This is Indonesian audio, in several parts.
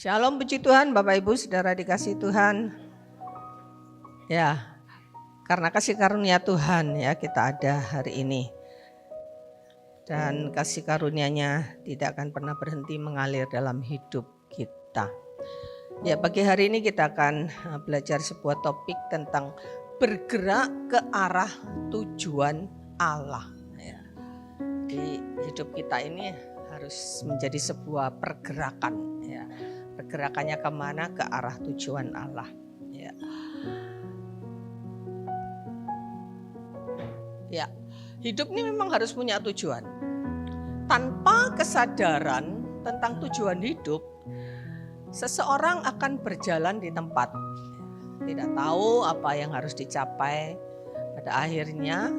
Shalom, puji Tuhan, Bapak Ibu, Saudara dikasih Tuhan. Ya, karena kasih karunia Tuhan ya kita ada hari ini. Dan kasih karunia-Nya tidak akan pernah berhenti mengalir dalam hidup kita. Ya, pagi hari ini kita akan belajar sebuah topik tentang bergerak ke arah tujuan Allah. Ya. Di hidup kita ini harus menjadi sebuah pergerakan. Ya. Pergerakannya kemana? Ke arah tujuan Allah. Ya. Ya, hidup ini memang harus punya tujuan. Tanpa kesadaran tentang tujuan hidup, seseorang akan berjalan di tempat, tidak tahu apa yang harus dicapai. Pada akhirnya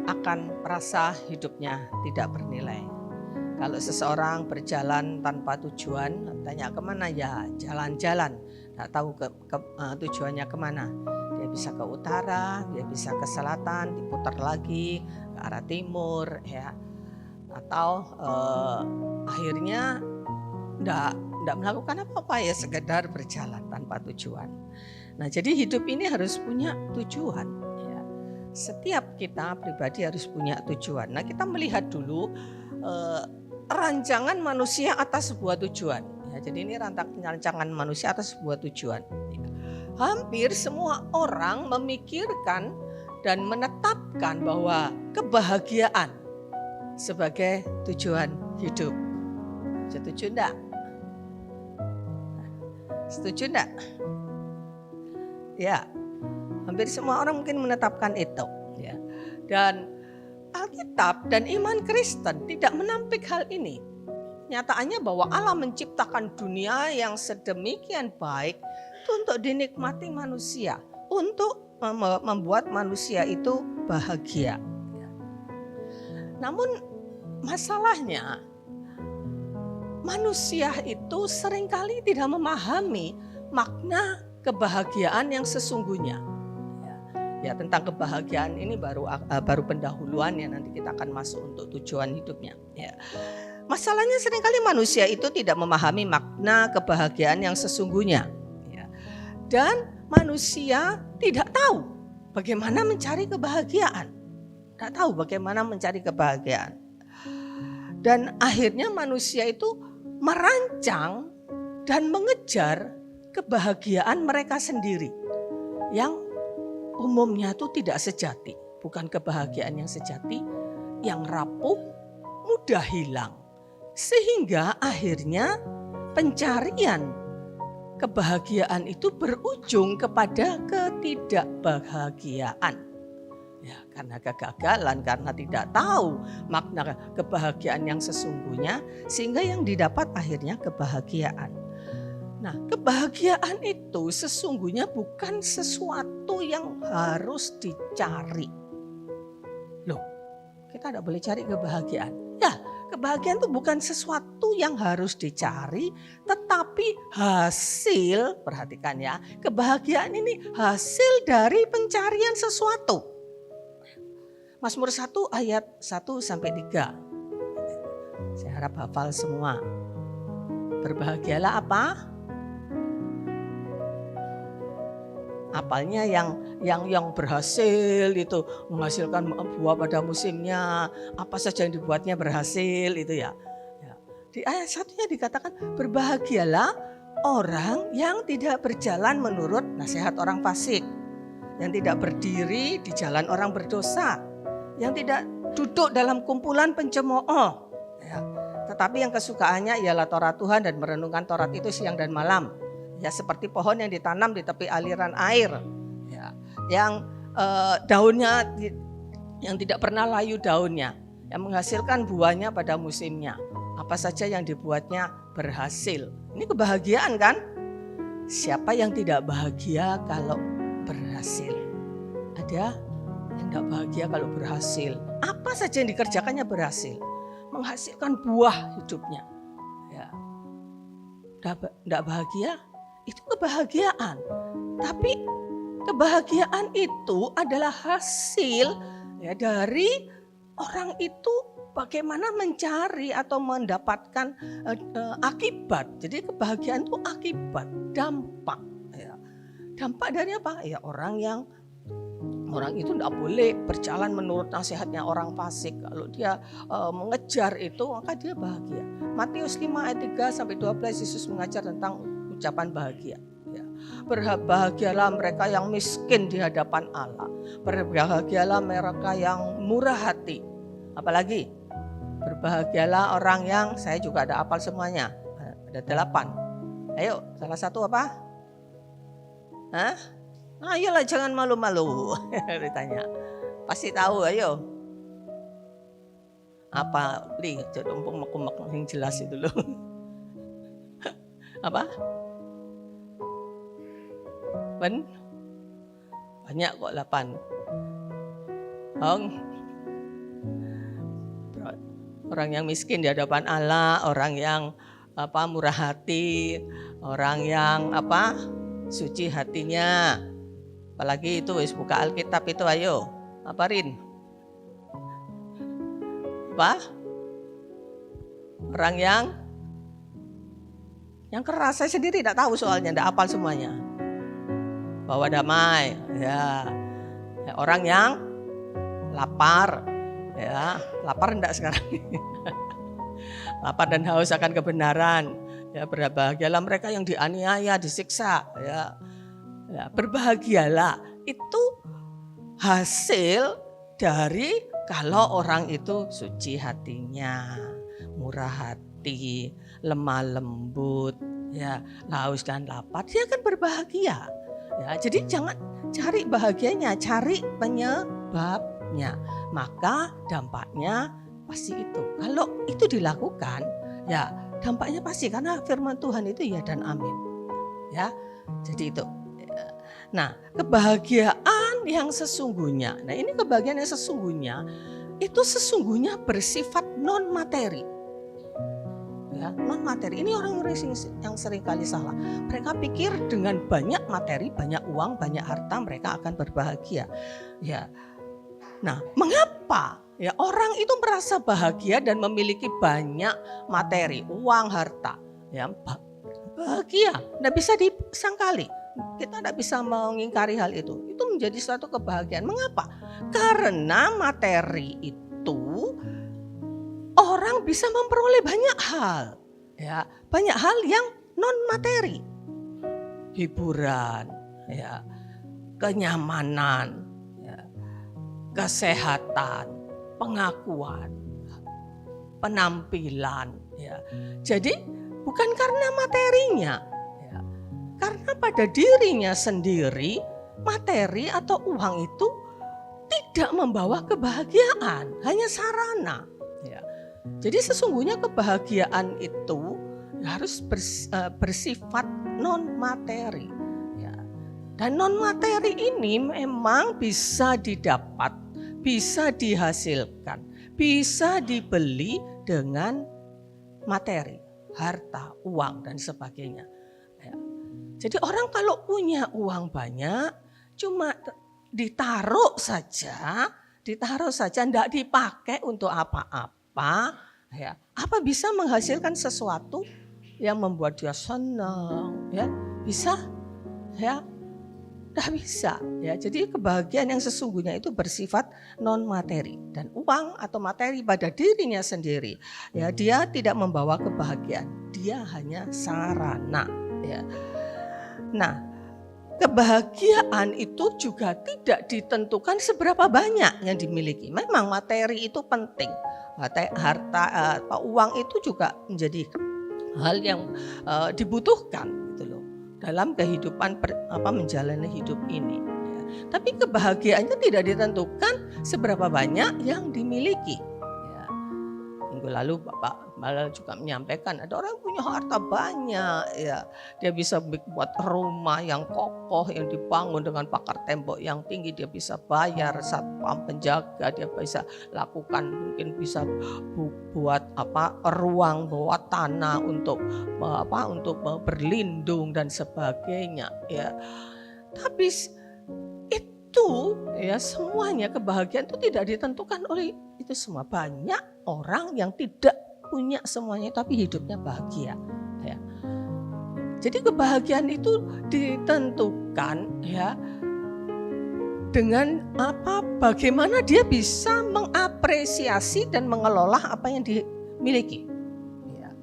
akan merasa hidupnya tidak bernilai. Kalau seseorang berjalan tanpa tujuan, tanya kemana, ya jalan-jalan, tidak tahu tujuannya kemana. Dia bisa ke utara, dia bisa ke selatan, diputar lagi ke arah timur, ya. Atau akhirnya tidak melakukan apa-apa, ya sekedar berjalan tanpa tujuan. Nah, jadi hidup ini harus punya tujuan. Ya. Setiap kita pribadi harus punya tujuan. Nah, kita melihat dulu rancangan manusia atas sebuah tujuan. Ya, jadi ini rancangan manusia atas sebuah tujuan. Ya. Hampir semua orang memikirkan dan menetapkan bahwa kebahagiaan sebagai tujuan hidup. Setuju enggak? Setuju enggak? Ya, hampir semua orang mungkin menetapkan itu. Ya. Dan Alkitab dan iman Kristen tidak menampik hal ini. Nyataannya bahwa Allah menciptakan dunia yang sedemikian baik untuk dinikmati manusia, untuk membuat manusia itu bahagia. Namun masalahnya manusia itu seringkali tidak memahami makna kebahagiaan yang sesungguhnya. Ya, tentang kebahagiaan ini baru pendahuluan ya, nanti kita akan masuk untuk tujuan hidupnya. Ya. Masalahnya seringkali manusia itu tidak memahami makna kebahagiaan yang sesungguhnya. Ya. Dan manusia tidak tahu bagaimana mencari kebahagiaan. Tidak tahu bagaimana mencari kebahagiaan. Dan akhirnya manusia itu merancang dan mengejar kebahagiaan mereka sendiri. Yang umumnya itu tidak sejati, bukan kebahagiaan yang sejati, yang rapuh, mudah hilang. Sehingga akhirnya pencarian kebahagiaan itu berujung kepada ketidakbahagiaan. Ya, karena kegagalan, karena tidak tahu makna kebahagiaan yang sesungguhnya, sehingga yang didapat akhirnya kebahagiaan. Nah, kebahagiaan itu sesungguhnya bukan sesuatu yang harus dicari. Loh, kita tidak boleh cari kebahagiaan. Ya, kebahagiaan itu bukan sesuatu yang harus dicari, tetapi hasil, perhatikan ya, kebahagiaan ini hasil dari pencarian sesuatu. Mazmur 1 ayat 1-3. Saya harap hafal semua. Berbahagialah apa? Apalnya yang berhasil itu menghasilkan buah pada musimnya, apa saja yang dibuatnya berhasil itu ya. Di ayat 1-nya dikatakan berbahagialah orang yang tidak berjalan menurut nasihat orang fasik, yang tidak berdiri di jalan orang berdosa, yang tidak duduk dalam kumpulan pencemooh, ya. Tetapi yang kesukaannya ialah Taurat Tuhan dan merenungkan Taurat itu siang dan malam. Ya, seperti pohon yang ditanam di tepi aliran air, ya, yang daunnya yang tidak pernah layu daunnya, yang menghasilkan buahnya pada musimnya. Apa saja yang dibuatnya berhasil. Ini kebahagiaan kan? Siapa yang tidak bahagia kalau berhasil? Ada yang tidak bahagia kalau berhasil. Apa saja yang dikerjakannya berhasil, menghasilkan buah hidupnya. Ya, tidak bahagia. Itu kebahagiaan, tapi kebahagiaan itu adalah hasil ya, dari orang itu bagaimana mencari atau mendapatkan akibat. Jadi kebahagiaan itu akibat, dampak. Ya. Dampak dari apa? Ya orang itu tidak boleh berjalan menurut nasihatnya orang fasik. Kalau dia mengejar itu, maka dia bahagia. Matius 5 ayat 3 sampai 12 Yesus mengajar tentang ucapan bahagia. Ya. Berbahagialah mereka yang miskin di hadapan Allah. Berbahagialah mereka yang murah hati. Apalagi berbahagialah orang yang, saya juga ada hafal semuanya. Ada 8. Ayo, salah satu apa? Hah? Ayolah jangan malu-malu. Ditanya. Pasti tahu, ayo. Apa? Li, jodompung makumak yang jelas itu loh. Apa? Banyak kok 8. Orang yang miskin di hadapan Allah, orang yang murah hati, orang yang suci hatinya. Apalagi itu buka Alkitab itu, ayo. Apa Rin? Apa? Orang yang keras, saya sendiri tidak tahu soalnya, tidak hafal semuanya. Bawa damai, ya. Orang yang lapar, ya. Lapar enggak sekarang? Lapar dan haus akan kebenaran. Ya, berbahagialah mereka yang dianiaya, disiksa, ya. Ya, berbahagialah itu hasil dari kalau orang itu suci hatinya, murah hati, lemah lembut, ya, haus dan lapar, dia akan berbahagia. Ya, jadi jangan cari bahagianya, cari penyebabnya. Maka dampaknya pasti itu. Kalau itu dilakukan, ya dampaknya pasti, karena firman Tuhan itu ya dan amin. Ya, jadi itu. Nah, kebahagiaan yang sesungguhnya. Nah, ini kebahagiaan yang sesungguhnya itu sesungguhnya bersifat non materi. Ya, non materi. Ini orang-orang yang sering kali salah. Mereka pikir dengan banyak materi, banyak uang, banyak harta mereka akan berbahagia. Ya. Nah, mengapa ya orang itu merasa bahagia dan memiliki banyak materi, uang, harta? Ya, bahagia. Tidak bisa disangkali. Kita tidak bisa mengingkari hal itu. Itu menjadi suatu kebahagiaan. Mengapa? Karena materi itu orang bisa memperoleh banyak hal. Ya, banyak hal yang non materi. Hiburan, ya, kenyamanan, ya, kesehatan, pengakuan, penampilan. Ya. Jadi bukan karena materinya. Karena pada dirinya sendiri materi atau uang itu tidak membawa kebahagiaan, hanya sarana. Ya. Jadi sesungguhnya kebahagiaan itu harus bersifat non materi. Ya. Dan non materi ini memang bisa didapat, bisa dihasilkan, bisa dibeli dengan materi, harta, uang dan sebagainya. Jadi orang kalau punya uang banyak, cuma ditaruh saja, tidak dipakai untuk apa-apa, ya, apa bisa menghasilkan sesuatu yang membuat dia senang, ya, bisa, ya, tidak bisa, ya. Jadi kebahagiaan yang sesungguhnya itu bersifat non materi dan uang atau materi pada dirinya sendiri, ya, dia tidak membawa kebahagiaan, dia hanya sarana, ya. Nah, kebahagiaan itu juga tidak ditentukan seberapa banyak yang dimiliki. Memang materi itu penting. Harta, uang itu juga menjadi hal yang dibutuhkan gitu loh dalam kehidupan menjalani hidup ini. Ya. Tapi kebahagiaannya tidak ditentukan seberapa banyak yang dimiliki. Ya. Minggu lalu Bapak malah juga menyampaikan ada orang punya harta banyak, ya, dia bisa buat rumah yang kokoh yang dibangun dengan pagar tembok yang tinggi, dia bisa bayar satpam penjaga, dia bisa lakukan mungkin bisa buat ruang bawah tanah untuk berlindung dan sebagainya, ya. Tapi itu ya semuanya kebahagiaan itu tidak ditentukan oleh itu semua. Banyak orang yang tidak punya semuanya tapi hidupnya bahagia. Ya. Jadi kebahagiaan itu ditentukan ya dengan bagaimana dia bisa mengapresiasi dan mengelola apa yang dimiliki. Ya.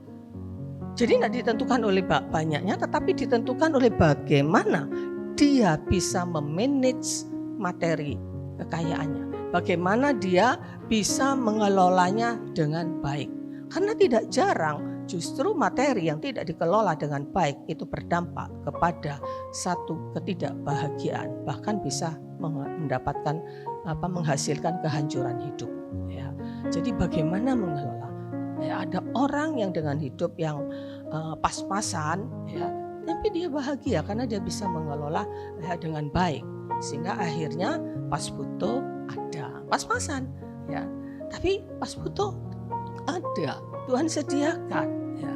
Jadi tidak ditentukan oleh banyaknya, tetapi ditentukan oleh bagaimana dia bisa memanage materi kekayaannya. Bagaimana dia bisa mengelolanya dengan baik. Karena tidak jarang justru materi yang tidak dikelola dengan baik itu berdampak kepada satu ketidakbahagiaan, bahkan bisa mendapatkan menghasilkan kehancuran hidup. Ya. Jadi bagaimana mengelola? Ya, ada orang yang dengan hidup yang pas-pasan, ya, tapi dia bahagia karena dia bisa mengelola ya, dengan baik, sehingga akhirnya pas butuh ada, pas-pasan, ya. Tapi pas butuh ada, Tuhan sediakan. Ya.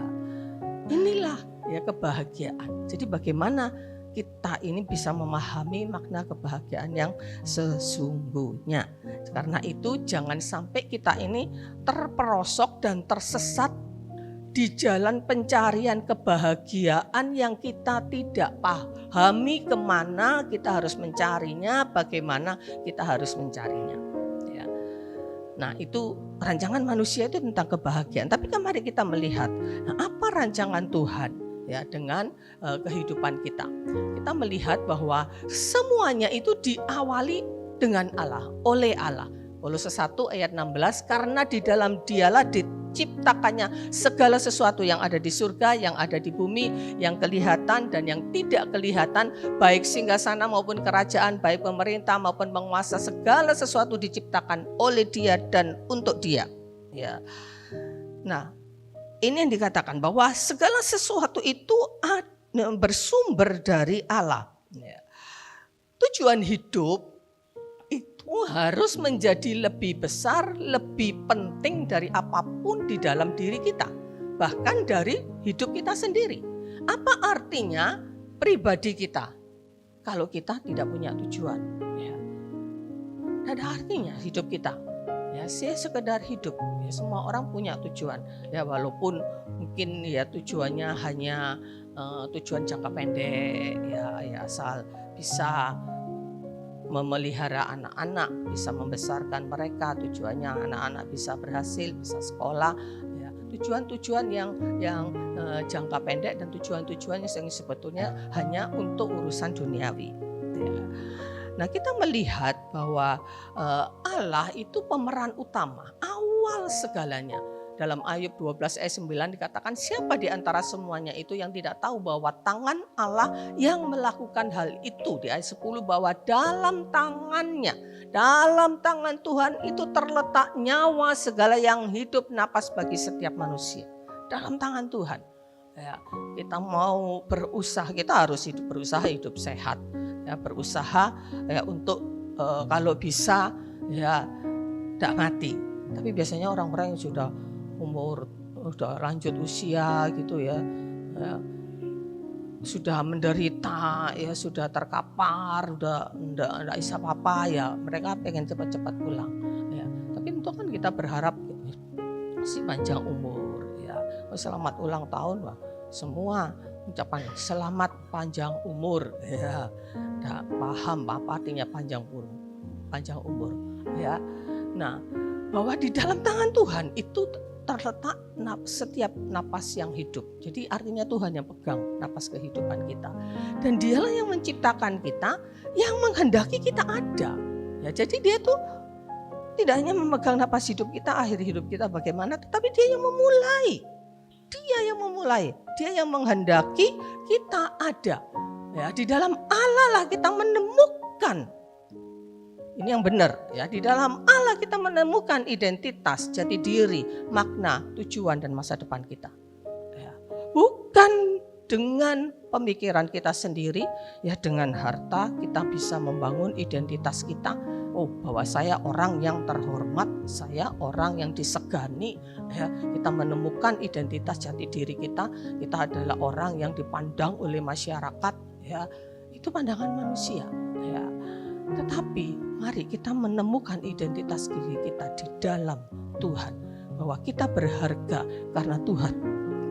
Inilah ya kebahagiaan. Jadi bagaimana kita ini bisa memahami makna kebahagiaan yang sesungguhnya. Karena itu jangan sampai kita ini terperosok dan tersesat di jalan pencarian kebahagiaan yang kita tidak pahami kemana kita harus mencarinya, bagaimana kita harus mencarinya. Ya. Nah itu rancangan manusia itu tentang kebahagiaan. Tapi mari kita melihat apa rancangan Tuhan ya dengan kehidupan kita. Kita melihat bahwa semuanya itu diawali dengan Allah, oleh Allah. Kolose 1 ayat 16, karena di dalam Dialah diciptakannya segala sesuatu yang ada di surga, yang ada di bumi, yang kelihatan dan yang tidak kelihatan, baik singgasana maupun kerajaan, baik pemerintah maupun penguasa, segala sesuatu diciptakan oleh Dia dan untuk Dia. Ya. Nah, ini yang dikatakan bahwa segala sesuatu itu bersumber dari Allah. Ya. Tujuan hidup itu harus menjadi lebih besar, lebih penting dari apapun di dalam diri kita. Bahkan dari hidup kita sendiri. Apa artinya pribadi kita kalau kita tidak punya tujuan? Ya. Tidak ada artinya hidup kita. Ya, sekedar hidup. Ya, semua orang punya tujuan. Ya, walaupun mungkin ya tujuannya hanya tujuan jangka pendek. Ya, asal bisa memelihara anak-anak, bisa membesarkan mereka. Tujuannya anak-anak bisa berhasil, bisa sekolah. Ya, tujuan-tujuan yang jangka pendek dan tujuan-tujuan yang sebetulnya hanya untuk urusan duniawi. Ya. Nah kita melihat bahwa Allah itu pemeran utama, awal segalanya. Dalam Ayub 12 ayat 9 dikatakan siapa di antara semuanya itu yang tidak tahu bahwa tangan Allah yang melakukan hal itu. Di ayat 10 bahwa dalam tangannya, dalam tangan Tuhan itu terletak nyawa segala yang hidup napas bagi setiap manusia. Dalam tangan Tuhan. Ya, kita mau berusaha, kita harus berusaha hidup sehat. Ya, berusaha ya, untuk kalau bisa ya tidak mati. Tapi biasanya orang-orang yang sudah lanjut usia gitu ya, sudah menderita ya, sudah terkapar, udah enggak bisa apa-apa ya, mereka pengen cepat-cepat pulang ya. Tapi tentu kan kita berharap masih panjang umur ya. Selamat ulang tahun Wah. Semua ucapan selamat panjang umur ya. Tidak paham apa artinya panjang umur ya. Nah, bahwa di dalam tangan Tuhan itu terletak setiap napas yang hidup. Jadi artinya Tuhan yang pegang napas kehidupan kita. Dan Dialah yang menciptakan kita, yang menghendaki kita ada. Ya, jadi Dia tuh tidak hanya memegang napas hidup kita, akhir hidup kita bagaimana, tetapi Dia yang memulai. Dia yang memulai, Dia yang menghendaki kita ada. Ya, di dalam Allah lah kita menemukan. Ini yang benar ya, di dalam Allah kita menemukan identitas, jati diri, makna, tujuan dan masa depan kita. Ya, bukan dengan pemikiran kita sendiri, ya dengan harta kita bisa membangun identitas kita. Oh, bahwa saya orang yang terhormat, saya orang yang disegani. Ya, kita menemukan identitas jati diri kita adalah orang yang dipandang oleh masyarakat. Ya, itu pandangan manusia. Ya. Tetapi mari kita menemukan identitas diri kita di dalam Tuhan, bahwa kita berharga karena Tuhan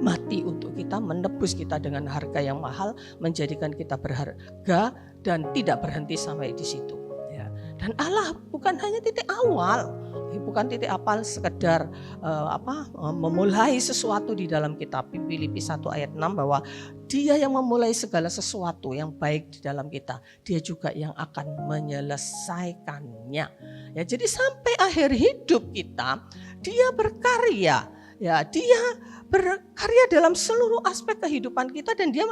mati untuk kita, menebus kita dengan harga yang mahal, menjadikan kita berharga dan tidak berhenti sampai di situ. Ya. Dan Allah bukan hanya titik awal, bukan titik awal sekedar memulai sesuatu di dalam kitab Filipi 1 ayat 6, bahwa Dia yang memulai segala sesuatu yang baik di dalam kita, Dia juga yang akan menyelesaikannya. Ya, jadi sampai akhir hidup kita, Dia berkarya. Ya, Dia berkarya dalam seluruh aspek kehidupan kita, dan Dia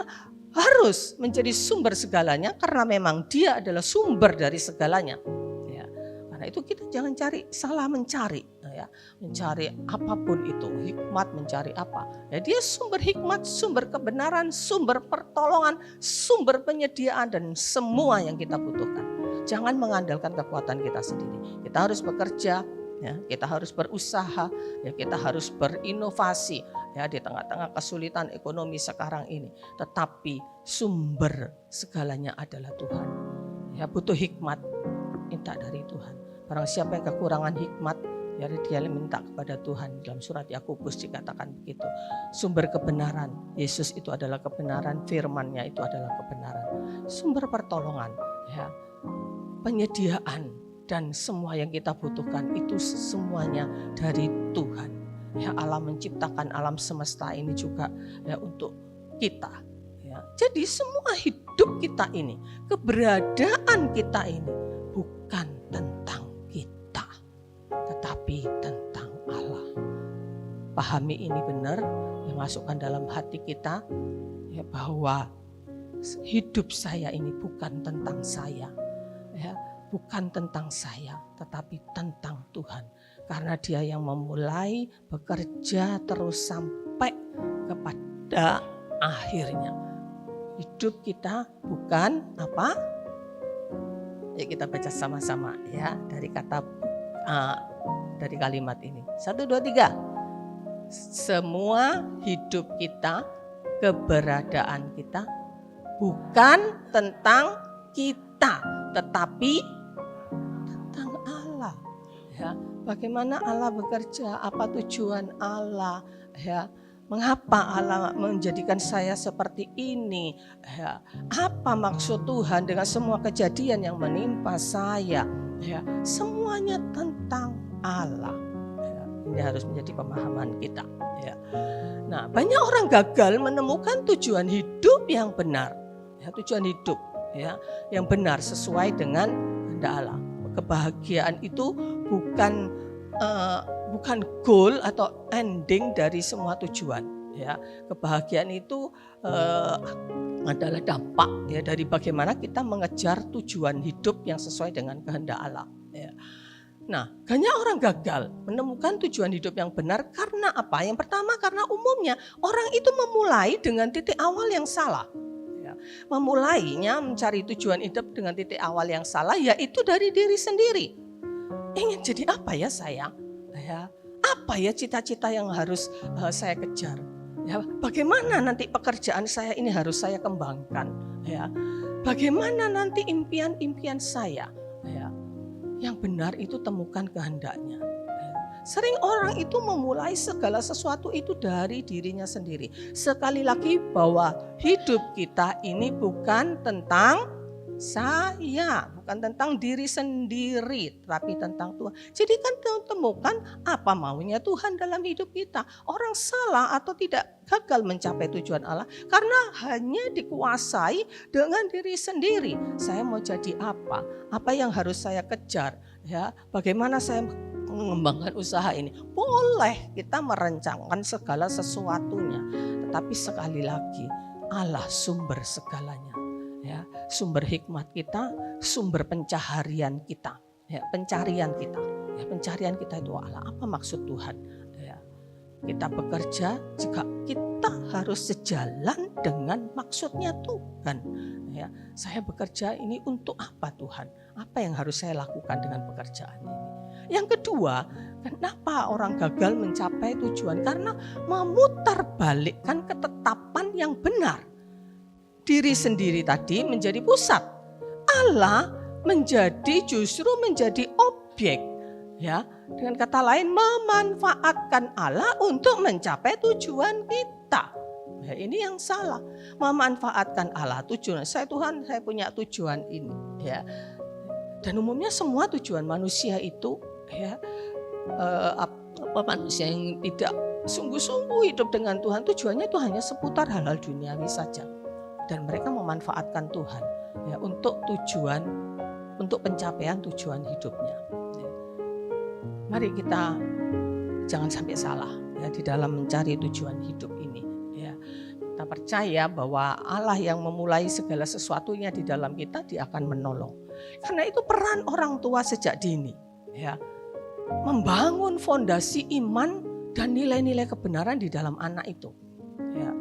harus menjadi sumber segalanya karena memang Dia adalah sumber dari segalanya. Ya, karena itu kita jangan salah mencari, ya, mencari apapun itu, hikmat mencari apa. Ya, Dia sumber hikmat, sumber kebenaran, sumber pertolongan, sumber penyediaan dan semua yang kita butuhkan. Jangan mengandalkan kekuatan kita sendiri. Kita harus bekerja. Ya, kita harus berusaha, ya, kita harus berinovasi, ya, di tengah-tengah kesulitan ekonomi sekarang ini. Tetapi sumber segalanya adalah Tuhan. Ya, butuh hikmat, minta dari Tuhan. Barang siapa yang kekurangan hikmat, ya, dia minta kepada Tuhan. Dalam surat Yakobus dikatakan begitu. Sumber kebenaran, Yesus itu adalah kebenaran, firman-Nya itu adalah kebenaran. Sumber pertolongan, ya, penyediaan, dan semua yang kita butuhkan itu semuanya dari Tuhan. Ya, Allah menciptakan alam semesta ini juga, ya, untuk kita. Ya. Jadi semua hidup kita ini, keberadaan kita ini bukan tentang kita, tetapi tentang Allah. Pahami ini benar, ya, masukkan dalam hati kita, ya, bahwa hidup saya ini bukan tentang saya. Ya. Bukan tentang saya, tetapi tentang Tuhan. Karena Dia yang memulai bekerja terus sampai kepada akhirnya. Hidup kita bukan apa? Ya, kita baca sama-sama, ya, dari dari kalimat ini. 1, 2, 3. Semua hidup kita, keberadaan kita bukan tentang kita, tetapi ya, bagaimana Allah bekerja, apa tujuan Allah, ya, mengapa Allah menjadikan saya seperti ini, ya, apa maksud Tuhan dengan semua kejadian yang menimpa saya, ya, semuanya tentang Allah. Ya, ini harus menjadi pemahaman kita. Ya. Nah, banyak orang gagal menemukan tujuan hidup yang benar, ya, tujuan hidup, ya, yang benar sesuai dengan kehendak Allah. Kebahagiaan itu bukan goal atau ending dari semua tujuan. Ya, kebahagiaan itu adalah dampak, ya, dari bagaimana kita mengejar tujuan hidup yang sesuai dengan kehendak Allah. Ya. Nah, banyak orang gagal menemukan tujuan hidup yang benar karena apa? Yang pertama, karena umumnya orang itu memulai dengan titik awal yang salah. Memulainya mencari tujuan hidup dengan titik awal yang salah, yaitu dari diri sendiri. Ingin jadi apa ya saya? Ya, apa ya cita-cita yang harus saya kejar? Ya, bagaimana nanti pekerjaan saya ini harus saya kembangkan? Ya, bagaimana nanti impian-impian saya? Ya, yang benar itu temukan kehendaknya. Sering orang itu memulai segala sesuatu itu dari dirinya sendiri. Sekali lagi bahwa hidup kita ini bukan tentang saya, bukan tentang diri sendiri, tapi tentang Tuhan. Jadi kan temukan apa maunya Tuhan dalam hidup kita. Orang salah atau tidak gagal mencapai tujuan Allah karena hanya dikuasai dengan diri sendiri. Saya mau jadi apa? Apa yang harus saya kejar? Ya, bagaimana saya mengembangkan usaha ini? Boleh kita merencanakan segala sesuatunya, tetapi sekali lagi Allah sumber segalanya, ya, sumber hikmat kita, sumber pencaharian kita, ya, pencarian kita itu Allah. Apa maksud Tuhan? Ya, kita bekerja jika kita harus sejalan dengan maksudnya Tuhan. Ya, saya bekerja ini untuk apa Tuhan? Apa yang harus saya lakukan dengan pekerjaan ini? Yang kedua, kenapa orang gagal mencapai tujuan? Karena memutarbalikkan ketetapan yang benar. Diri sendiri tadi menjadi pusat. Allah justru menjadi objek. Ya, dengan kata lain memanfaatkan Allah untuk mencapai tujuan kita. Ya, ini yang salah. Memanfaatkan Allah tujuan. Tuhan, saya punya tujuan ini. Ya. Dan umumnya semua tujuan manusia itu, ya, manusia yang tidak sungguh-sungguh hidup dengan Tuhan, tujuannya itu hanya seputar hal-hal duniawi saja. Dan mereka memanfaatkan Tuhan, ya, untuk pencapaian tujuan hidupnya. Ya. Mari kita jangan sampai salah, ya, di dalam mencari tujuan hidup ini. Ya. Kita percaya bahwa Allah yang memulai segala sesuatunya di dalam kita, Dia akan menolong. Karena itu peran orang tua sejak dini, ya, membangun fondasi iman dan nilai-nilai kebenaran di dalam anak itu. Ya.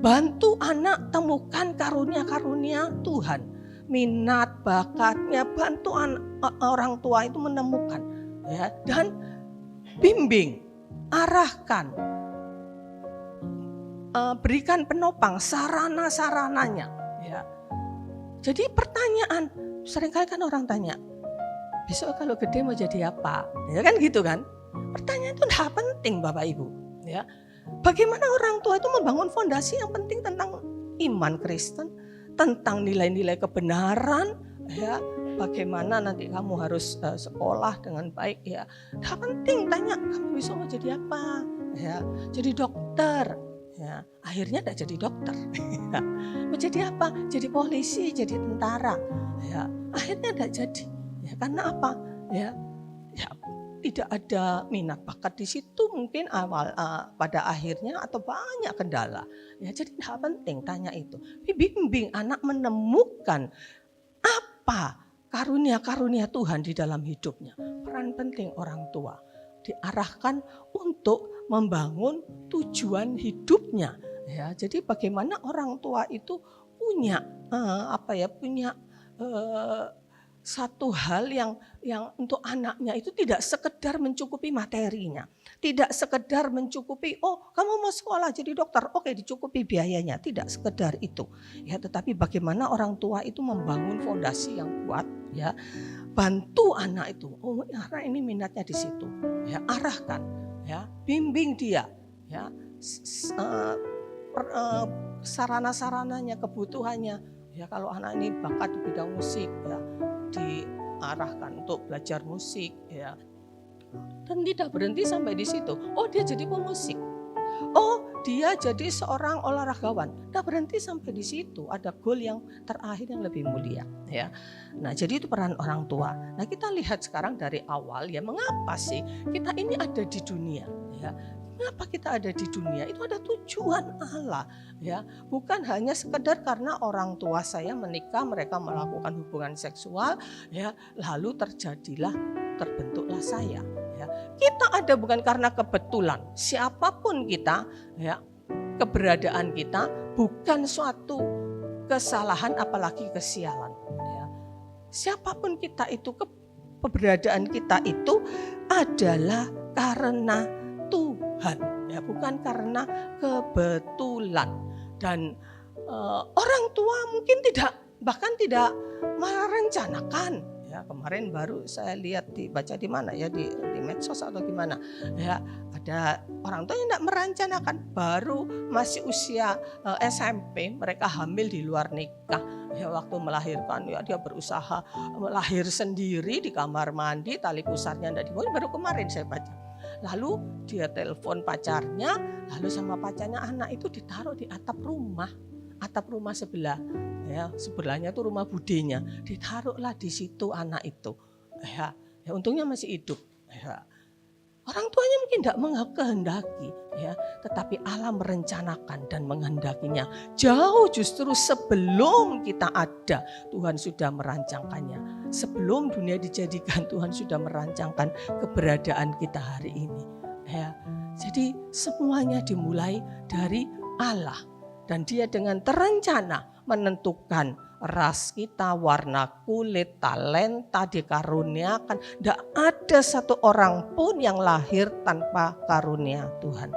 Bantu anak temukan karunia-karunia Tuhan, minat, bakatnya, bantu orang tua itu menemukan, ya, dan bimbing, arahkan, berikan penopang, sarana-sarananya. Ya. Jadi pertanyaan, seringkali kan orang tanya, besok kalau gede mau jadi apa? Ya kan gitu kan? Pertanyaan itu tidak penting Bapak Ibu. Ya. Bagaimana orang tua itu membangun fondasi yang penting tentang iman Kristen, tentang nilai-nilai kebenaran, ya. Bagaimana nanti kamu harus sekolah dengan baik, ya. Tidak penting tanya kamu besok mau jadi apa? Ya, jadi dokter. Ya, akhirnya tidak jadi dokter. Mau jadi apa? Jadi polisi, jadi tentara. Ya, akhirnya tidak jadi. Ya, karena apa? Ya, tidak ada minat bakat di situ mungkin pada akhirnya atau banyak kendala. Ya, jadi tidak penting tanya itu. Bimbing anak menemukan apa karunia-karunia Tuhan di dalam hidupnya. Peran penting orang tua diarahkan untuk membangun tujuan hidupnya. Ya, jadi bagaimana orang tua itu punya satu hal yang untuk anaknya itu tidak sekedar mencukupi materinya, tidak sekedar mencukupi, oh kamu mau sekolah jadi dokter, oke dicukupi biayanya, tidak sekedar itu, ya, tetapi bagaimana orang tua itu membangun fondasi yang kuat, ya, bantu anak itu, oh karena ini minatnya di situ, ya, arahkan, ya, bimbing dia, ya, sarana-sarananya, kebutuhannya, ya, kalau anak ini bakat di bidang musik, ya, diarahkan untuk belajar musik, ya, dan tidak berhenti sampai di situ. Oh dia jadi pemusik, oh dia jadi seorang olahragawan, tidak berhenti sampai di situ. Ada goal yang terakhir yang lebih mulia, ya. Nah jadi itu peran orang tua. Nah kita lihat sekarang dari awal, ya, mengapa sih kita ini ada di dunia, ya. Mengapa kita ada di dunia? Itu ada tujuan Allah, ya. Bukan hanya sekedar karena orang tua saya menikah, mereka melakukan hubungan seksual, ya, lalu terbentuklah saya, ya. Kita ada bukan karena kebetulan. Siapapun kita, ya, keberadaan kita bukan suatu kesalahan apalagi kesialan, ya. Siapapun kita itu, keberadaan kita itu adalah karena Tuhan, ya, bukan karena kebetulan. Dan orang tua mungkin bahkan tidak merencanakan, ya. Kemarin baru saya lihat baca di mana, ya, di medsos atau gimana, ya, ada orang tua yang tidak merencanakan, baru masih usia SMP mereka hamil di luar nikah, ya, waktu melahirkan, ya, dia berusaha melahir sendiri di kamar mandi, tali pusarnya tidak dibawa, baru kemarin saya baca. Lalu dia telepon pacarnya, lalu sama pacarnya anak itu ditaruh di atap rumah sebelah, ya, sebelahnya itu rumah budenya, ditaruhlah di situ anak itu, ya, untungnya masih hidup, ya. Orang tuanya mungkin tidak menghendaki, ya, tetapi Allah merencanakan dan menghendakinya jauh justru sebelum kita ada. Tuhan sudah merancangkannya. Sebelum dunia dijadikan, Tuhan sudah merancangkan keberadaan kita hari ini, ya. Jadi semuanya dimulai dari Allah, dan Dia dengan terencana menentukan ras kita, warna kulit, talenta dikaruniakan. Tidak ada satu orang pun yang lahir tanpa karunia Tuhan.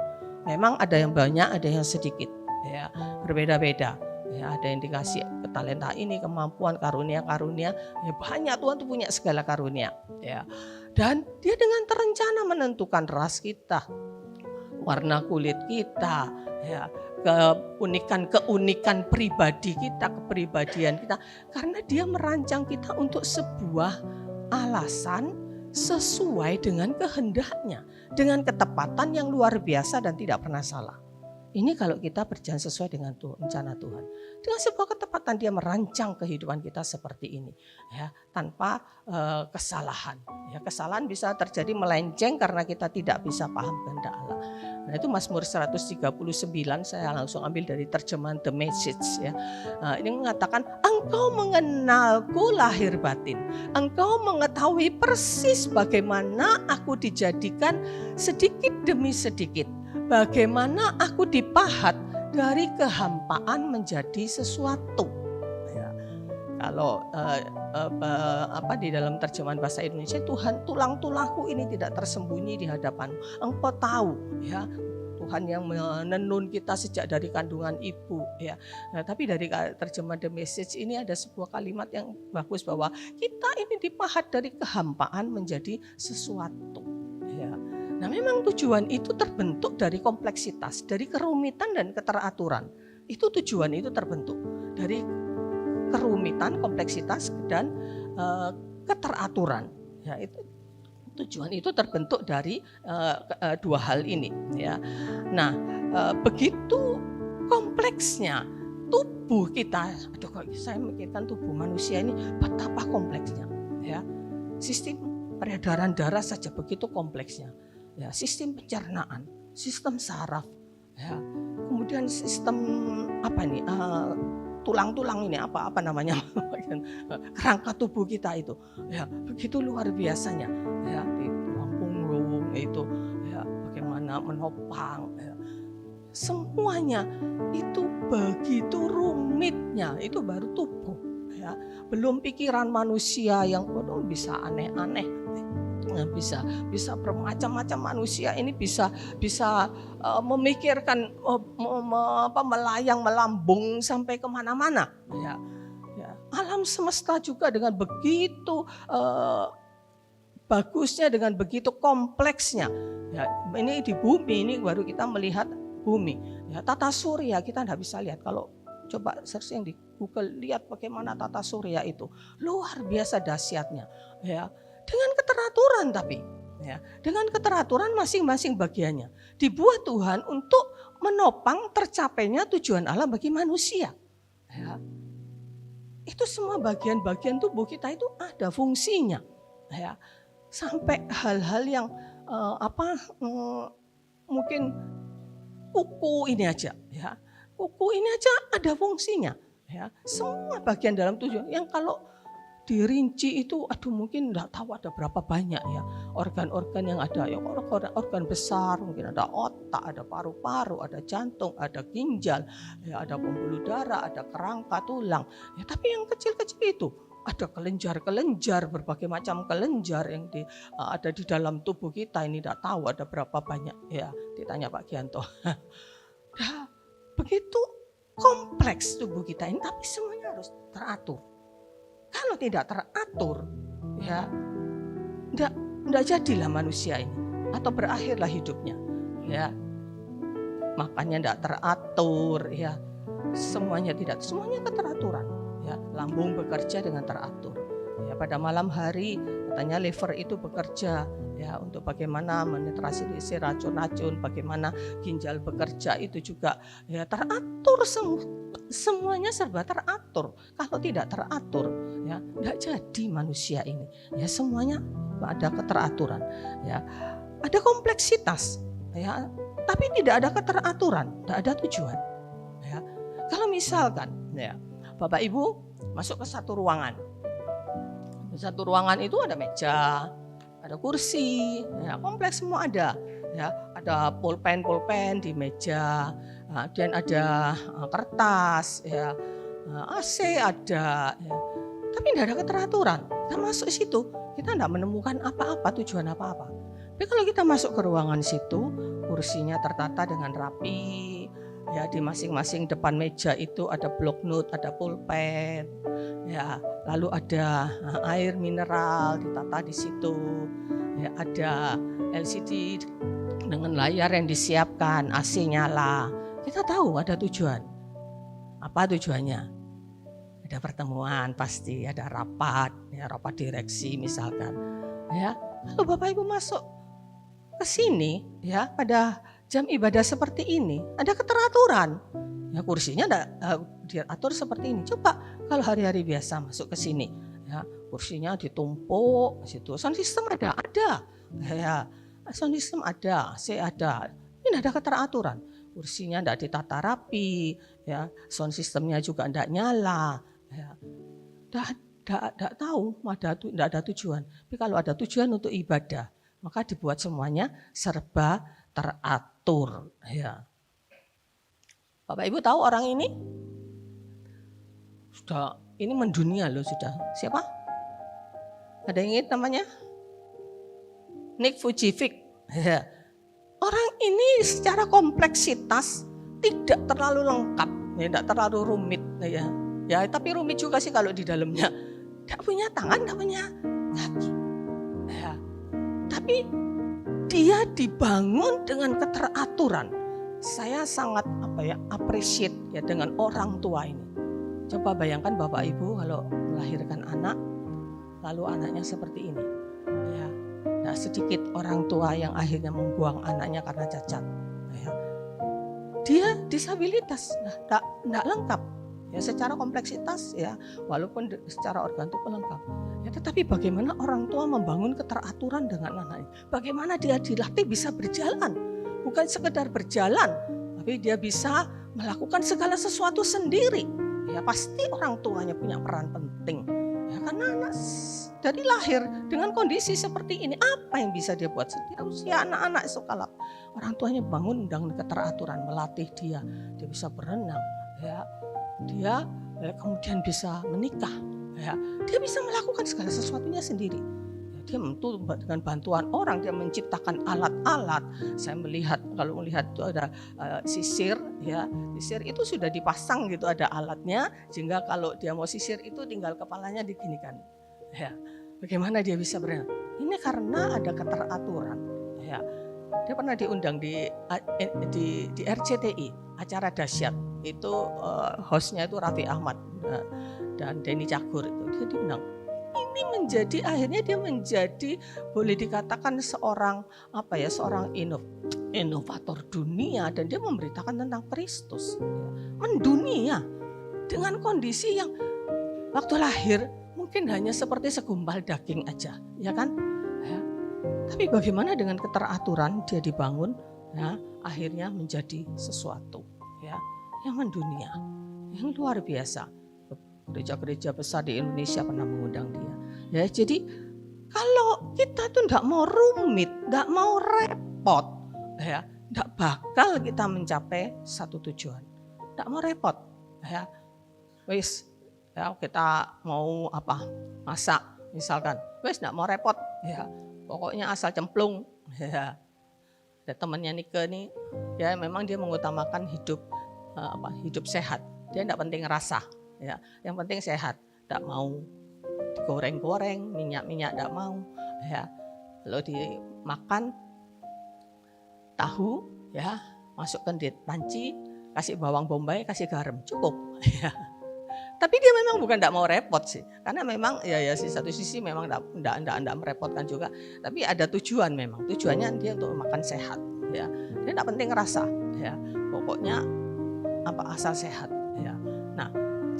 Memang ada yang banyak, ada yang sedikit, ya, berbeda-beda. Ya, ada yang dikasih talenta ini, kemampuan, karunia-karunia. Ya, banyak, Tuhan tuh punya segala karunia. Ya. Dan dia dengan terencana menentukan ras kita, warna kulit kita, ya, keunikan pribadi kita, kepribadian kita. Karena dia merancang kita untuk sebuah alasan sesuai dengan kehendaknya, dengan ketepatan yang luar biasa dan tidak pernah salah. Ini kalau kita berjalan sesuai dengan rencana Tuhan. Dengan sebuah ketepatan dia merancang kehidupan kita seperti ini, ya, tanpa kesalahan. Ya, kesalahan bisa terjadi melenceng karena kita tidak bisa paham kehendak Allah. Nah, itu Mazmur 139 saya langsung ambil dari terjemahan The Message, ya. Ini mengatakan, engkau mengenalku lahir batin. Engkau mengetahui persis bagaimana aku dijadikan sedikit demi sedikit. Bagaimana aku dipahat dari kehampaan menjadi sesuatu. Ya. Kalau di dalam terjemahan bahasa Indonesia, Tuhan, tulang-tulangku ini tidak tersembunyi di hadapan. Engkau tahu, ya, Tuhan yang menenun kita sejak dari kandungan ibu, ya. Nah, tapi dari terjemahan The Message ini ada sebuah kalimat yang bagus bahwa kita ini dipahat dari kehampaan menjadi sesuatu. Ya. Nah, memang tujuan itu terbentuk dari kompleksitas, dari kerumitan dan keteraturan. Itu tujuan itu terbentuk dari kerumitan, kompleksitas dan keteraturan. Ya, itu tujuan itu terbentuk dari dua hal ini. Ya. Nah, begitu kompleksnya tubuh kita. Aduh, kok saya memikirkan tubuh manusia ini betapa kompleksnya. Ya, sistem peredaran darah saja begitu kompleksnya. Ya, sistem pencernaan, sistem saraf, ya, kemudian sistem tulang-tulang ini apa namanya, kerangka tubuh kita itu, ya, begitu luar biasanya, ya, di tulang punggung itu, ya, bagaimana menopang, ya. Semuanya itu begitu rumitnya, itu baru tubuh, ya, belum pikiran manusia yang bisa aneh-aneh. Bisa bermacam-macam manusia ini bisa memikirkan melayang melambung sampai kemana-mana, ya, ya. Alam semesta juga dengan begitu bagusnya, dengan begitu kompleksnya, ya. Ini di bumi ini baru kita melihat bumi, ya. Tata surya kita tidak bisa lihat. Kalau coba searching di Google, lihat bagaimana tata surya itu luar biasa dahsyatnya, ya. Dengan keteraturan, tapi ya, dengan keteraturan masing-masing bagiannya dibuat Tuhan untuk menopang tercapainya tujuan Allah bagi manusia. Ya. Itu semua bagian-bagian tubuh kita itu ada fungsinya. Ya. Sampai hal-hal yang mungkin kuku ini aja, ya. Kuku ini aja ada fungsinya. Ya. Semua bagian dalam tujuan yang kalau dirinci itu, mungkin enggak tahu ada berapa banyak, ya, organ-organ yang ada, ya, organ besar, mungkin ada otak, ada paru-paru, ada jantung, ada ginjal, ya, ada pembuluh darah, ada kerangka tulang, ya, tapi yang kecil-kecil itu ada kelenjar-kelenjar, berbagai macam kelenjar yang ada di dalam tubuh kita ini, enggak tahu ada berapa banyak, ya, ditanya Pak Gianto. Nah, begitu kompleks tubuh kita ini, tapi semuanya harus teratur. Kalau tidak teratur, ya, enggak jadilah manusia ini, atau berakhirlah hidupnya, ya. Makanya enggak teratur, ya. Semuanya keteraturan, ya. Lambung bekerja dengan teratur. Ya, pada malam hari katanya liver itu bekerja, ya, untuk bagaimana menetralisir racun-racun, bagaimana ginjal bekerja itu juga, ya, teratur semuanya serba teratur. Kalau tidak teratur, ya, enggak jadi manusia ini. Ya, semuanya ada keteraturan, ya. Ada kompleksitas, ya, tapi tidak ada keteraturan, tidak ada tujuan, ya. Kalau misalkan, ya, Bapak Ibu masuk ke satu ruangan. Di satu ruangan itu ada meja, ada kursi, ya, kompleks semua ada, ya. Ada pulpen di meja, dan ada kertas, ya, AC ada, ya. Tapi tidak ada keteraturan. Kita masuk situ, kita tidak menemukan apa-apa, tujuan apa-apa. Tapi kalau kita masuk ke ruangan situ, kursinya tertata dengan rapi, Ya, di masing-masing depan meja itu ada block note, ada pulpen. Ya, lalu ada air mineral ditata di situ. Ya, ada LCD dengan layar yang disiapkan, AC nyala. Kita tahu ada tujuan. Apa tujuannya? Ada pertemuan pasti, ada rapat, ya rapat direksi misalkan. Ya, lalu Bapak Ibu masuk ke sini ya pada jam ibadah seperti ini, ada keteraturan. Ya kursinya diatur seperti ini. Coba kalau hari-hari biasa masuk ke sini, ya kursinya ditumpuk, situ sound system ada. Ya, sound system ada, AC ada. Ini ada keteraturan. Kursinya tidak ditata rapi, ya sound systemnya juga tidak nyala. Ya, tidak tahu, tidak ada tujuan. Tapi kalau ada tujuan untuk ibadah, maka dibuat semuanya serba teratur. Ya. Bapak Ibu tahu orang ini? Sudah, ini mendunia loh sudah. Siapa? Ada yang ingat namanya? Nick Vujicic. Ya. Orang ini secara kompleksitas tidak terlalu lengkap, ya, tidak terlalu rumit. Ya, tapi rumit juga sih kalau di dalamnya. Tidak punya tangan, tidak punya kaki. Ya. Tapi dia dibangun dengan keteraturan. Saya sangat appreciate ya dengan orang tua ini. Coba bayangkan Bapak Ibu kalau melahirkan anak, lalu anaknya seperti ini. Ya, nah, sedikit orang tua yang akhirnya membuang anaknya karena cacat. Ya. Dia disabilitas, tidak lengkap. Ya, secara kompleksitas ya, walaupun secara organ tubuh lengkap. Ya, tetapi bagaimana orang tua membangun keteraturan dengan anaknya? Bagaimana dia dilatih bisa berjalan? Bukan sekedar berjalan, tapi dia bisa melakukan segala sesuatu sendiri. Ya pasti orang tuanya punya peran penting. Ya, karena anak dari lahir dengan kondisi seperti ini, apa yang bisa dia buat sendiri? Usia anak-anak sekolah, orang tuanya bangun dengan keteraturan, melatih dia bisa berenang. Ya, dia kemudian bisa menikah. Ya, dia bisa melakukan segala sesuatunya sendiri. Dia dengan bantuan orang, dia menciptakan alat-alat. Saya kalau melihat itu ada sisir, ya sisir itu sudah dipasang gitu, ada alatnya, sehingga kalau dia mau sisir itu tinggal kepalanya diginikan. Ya, bagaimana dia bisa berenang? Ini karena ada keteraturan. Ya, dia pernah diundang di RCTI, acara dahsyat. Itu hostnya itu Raffi Ahmad dan Denny Cagur itu, dia diundang. Ini akhirnya dia menjadi boleh dikatakan seorang inovator dunia, dan dia memberitakan tentang Kristus, mendunia dengan kondisi yang waktu lahir mungkin hanya seperti segumpal daging aja, ya kan? Ya. Tapi bagaimana dengan keteraturan dia dibangun, ya, akhirnya menjadi sesuatu, ya, yang mendunia, yang luar biasa. Gereja-gereja besar di Indonesia pernah mengundang dia. Ya, jadi kalau kita tuh enggak mau rumit, enggak mau repot, ya, enggak bakal kita mencapai satu tujuan. Enggak mau repot, ya. Wis, ya kita mau masak misalkan. Wis enggak mau repot, ya. Pokoknya asal cemplung, ya. Ada temannya Nike nih, ya memang dia mengutamakan hidup sehat. Dia enggak penting rasa. Ya, yang penting sehat, tidak mau digoreng-goreng, minyak tidak mau, ya. Lalu dimakan tahu, ya, masukkan di panci, kasih bawang bombay, kasih garam, cukup. Ya. Tapi dia memang bukan tidak mau repot sih, karena memang ya sih satu sisi memang tidak merepotkan juga, tapi ada tujuan memang, tujuannya dia untuk makan sehat, ya. Dia tidak penting rasa, ya, pokoknya asal sehat, ya. Nah,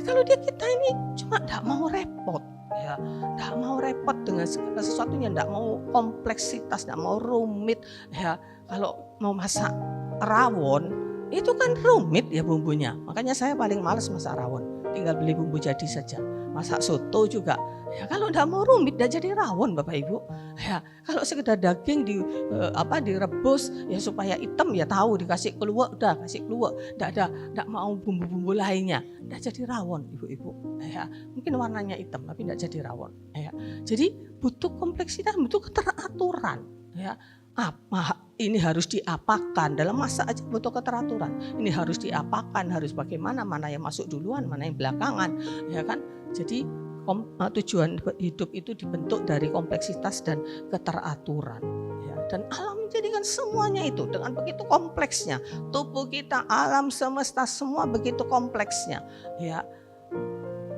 kalau kita ini cuma tidak mau repot, ya, tidak mau repot dengan segala sesuatunya, tidak mau kompleksitas, tidak mau rumit, ya. Kalau mau masak rawon itu kan rumit ya bumbunya, makanya saya paling males masak rawon, tinggal beli bumbu jadi saja. Masak soto juga, ya kalau tidak mau rumit tidak jadi rawon Bapak Ibu. Ya, kalau sekedar daging direbus ya supaya hitam ya tahu dikasih keluak, udah kasih keluak, tidak mau bumbu-bumbu lainnya, tidak jadi rawon Ibu-ibu. Ya, mungkin warnanya hitam tapi tidak jadi rawon. Ya, jadi butuh kompleksitas, butuh keteraturan. Ya, apa ini harus diapakan, dalam masa aja butuh keteraturan. Ini harus diapakan, harus bagaimana, mana yang masuk duluan, mana yang belakangan, ya kan? Jadi tujuan hidup itu dibentuk dari kompleksitas dan keteraturan. Ya. Dan alam menjadikan semuanya itu dengan begitu kompleksnya. Tubuh kita, alam semesta, semua begitu kompleksnya. Ya.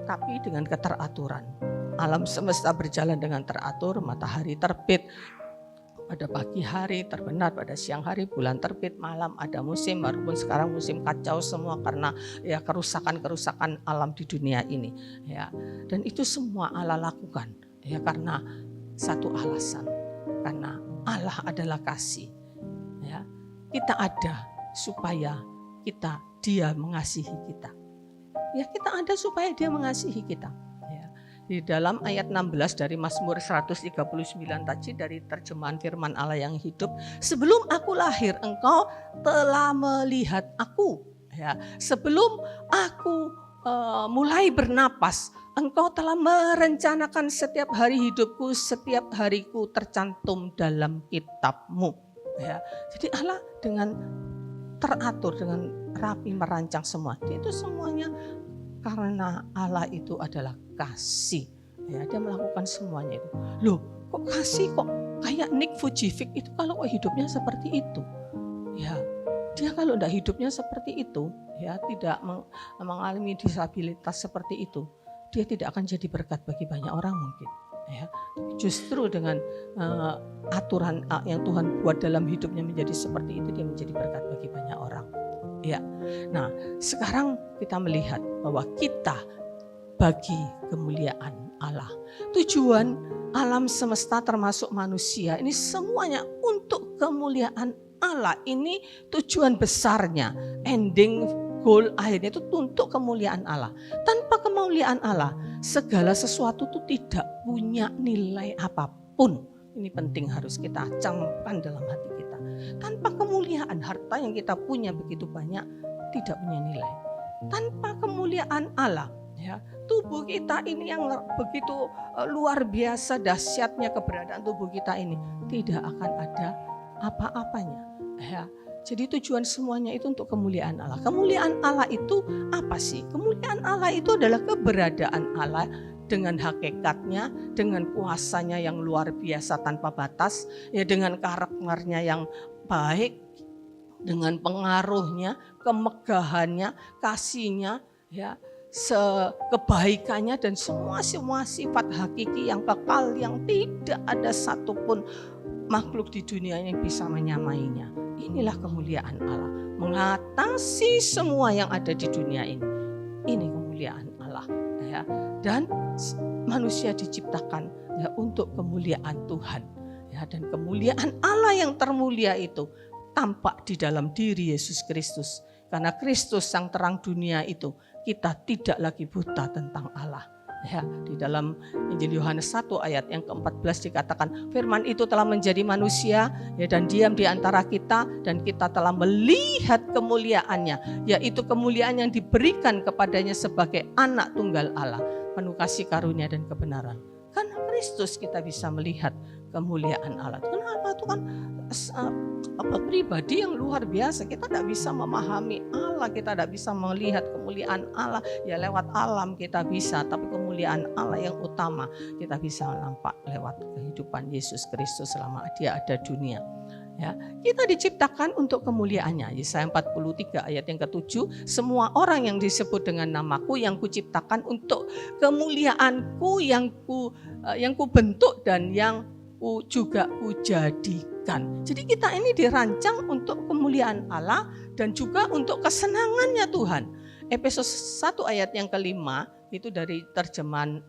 Tapi dengan keteraturan. Alam semesta berjalan dengan teratur, matahari terbit pada pagi hari, terbenam pada siang hari, bulan terbit, malam ada musim, walaupun sekarang musim kacau semua karena ya kerusakan alam di dunia ini, ya. Dan itu semua Allah lakukan ya karena satu alasan, karena Allah adalah kasih. Ya. Kita ada supaya Dia mengasihi kita. Ya, kita ada supaya Dia mengasihi kita. Di dalam ayat 16 dari Mazmur 139 tadi dari terjemahan firman Allah yang hidup, sebelum aku lahir engkau telah melihat aku. Ya, sebelum aku mulai bernapas, engkau telah merencanakan setiap hari hidupku, setiap hariku tercantum dalam kitab-Mu. Ya, jadi Allah dengan teratur, dengan rapi merancang semua. Itu semuanya karena Allah itu adalah kasih. Ya, Dia melakukan semuanya itu. Loh, kok kasih kok kayak Nick Vujicic itu kalau hidupnya seperti itu. Ya, dia kalau tidak hidupnya seperti itu, ya tidak mengalami disabilitas seperti itu, dia tidak akan jadi berkat bagi banyak orang mungkin. Ya, justru dengan aturan yang Tuhan buat dalam hidupnya menjadi seperti itu, dia menjadi berkat bagi banyak orang. Ya, nah sekarang kita melihat bahwa kita bagi kemuliaan Allah. Tujuan alam semesta termasuk manusia ini semuanya untuk kemuliaan Allah. Ini tujuan besarnya, ending goal akhirnya itu untuk kemuliaan Allah. Tanpa kemuliaan Allah, segala sesuatu itu tidak punya nilai apapun. Ini penting harus kita camkan dalam hati kita. Tanpa kemuliaan, harta yang kita punya begitu banyak tidak punya nilai. Tanpa kemuliaan Allah, ya, tubuh kita ini yang begitu luar biasa dahsyatnya keberadaan tubuh kita ini tidak akan ada apa-apanya. Ya, jadi tujuan semuanya itu untuk kemuliaan Allah. Kemuliaan Allah itu apa sih? Kemuliaan Allah itu adalah keberadaan Allah dengan hakikatnya, dengan kuasanya yang luar biasa tanpa batas, ya dengan karakternya yang baik, dengan pengaruhnya, kemegahannya, kasihnya, ya, kebaikannya dan semua sifat hakiki yang kekal yang tidak ada satupun makhluk di dunia yang bisa menyamainya. Inilah kemuliaan Allah, mengatasi semua yang ada di dunia ini. Ini kemuliaan Allah, ya. Dan manusia diciptakan ya untuk kemuliaan Tuhan, ya. Dan kemuliaan Allah yang termulia itu tampak di dalam diri Yesus Kristus. Karena Kristus sang terang dunia itu, kita tidak lagi buta tentang Allah. Ya, di dalam Injil Yohanes 1 ayat yang ke-14 dikatakan, firman itu telah menjadi manusia ya, dan diam di antara kita, dan kita telah melihat kemuliaannya, yaitu kemuliaan yang diberikan kepadanya sebagai anak tunggal Allah, penuh kasih karunia dan kebenaran. Karena Kristus kita bisa melihat kemuliaan Allah. Kenapa? Itu kan pribadi yang luar biasa. Kita tidak bisa memahami Allah, kita tidak bisa melihat kemuliaan Allah ya lewat alam kita bisa, tapi kemuliaan Allah yang utama kita bisa nampak lewat kehidupan Yesus Kristus selama Dia ada dunia. Ya, kita diciptakan untuk kemuliaannya. Yesaya 43 ayat yang ke-7, semua orang yang disebut dengan namaku yang kuciptakan untuk kemuliaanku yang ku bentuk dan yang juga kujadikan. Jadi kita ini dirancang untuk kemuliaan Allah dan juga untuk kesenangannya Tuhan. Efesus 1 ayat yang ke-5 itu dari terjemahan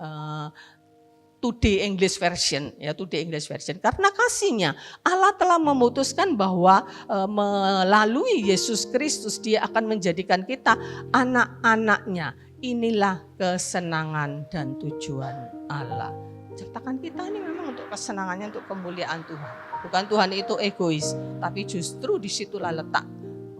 Today English Version, ya Today English Version. Karena kasihnya Allah telah memutuskan bahwa melalui Yesus Kristus Dia akan menjadikan kita anak-anaknya. Inilah kesenangan dan tujuan Allah. Ciptakan kita ini memang untuk kesenangannya, untuk kemuliaan Tuhan. Bukan Tuhan itu egois, tapi justru disitulah letak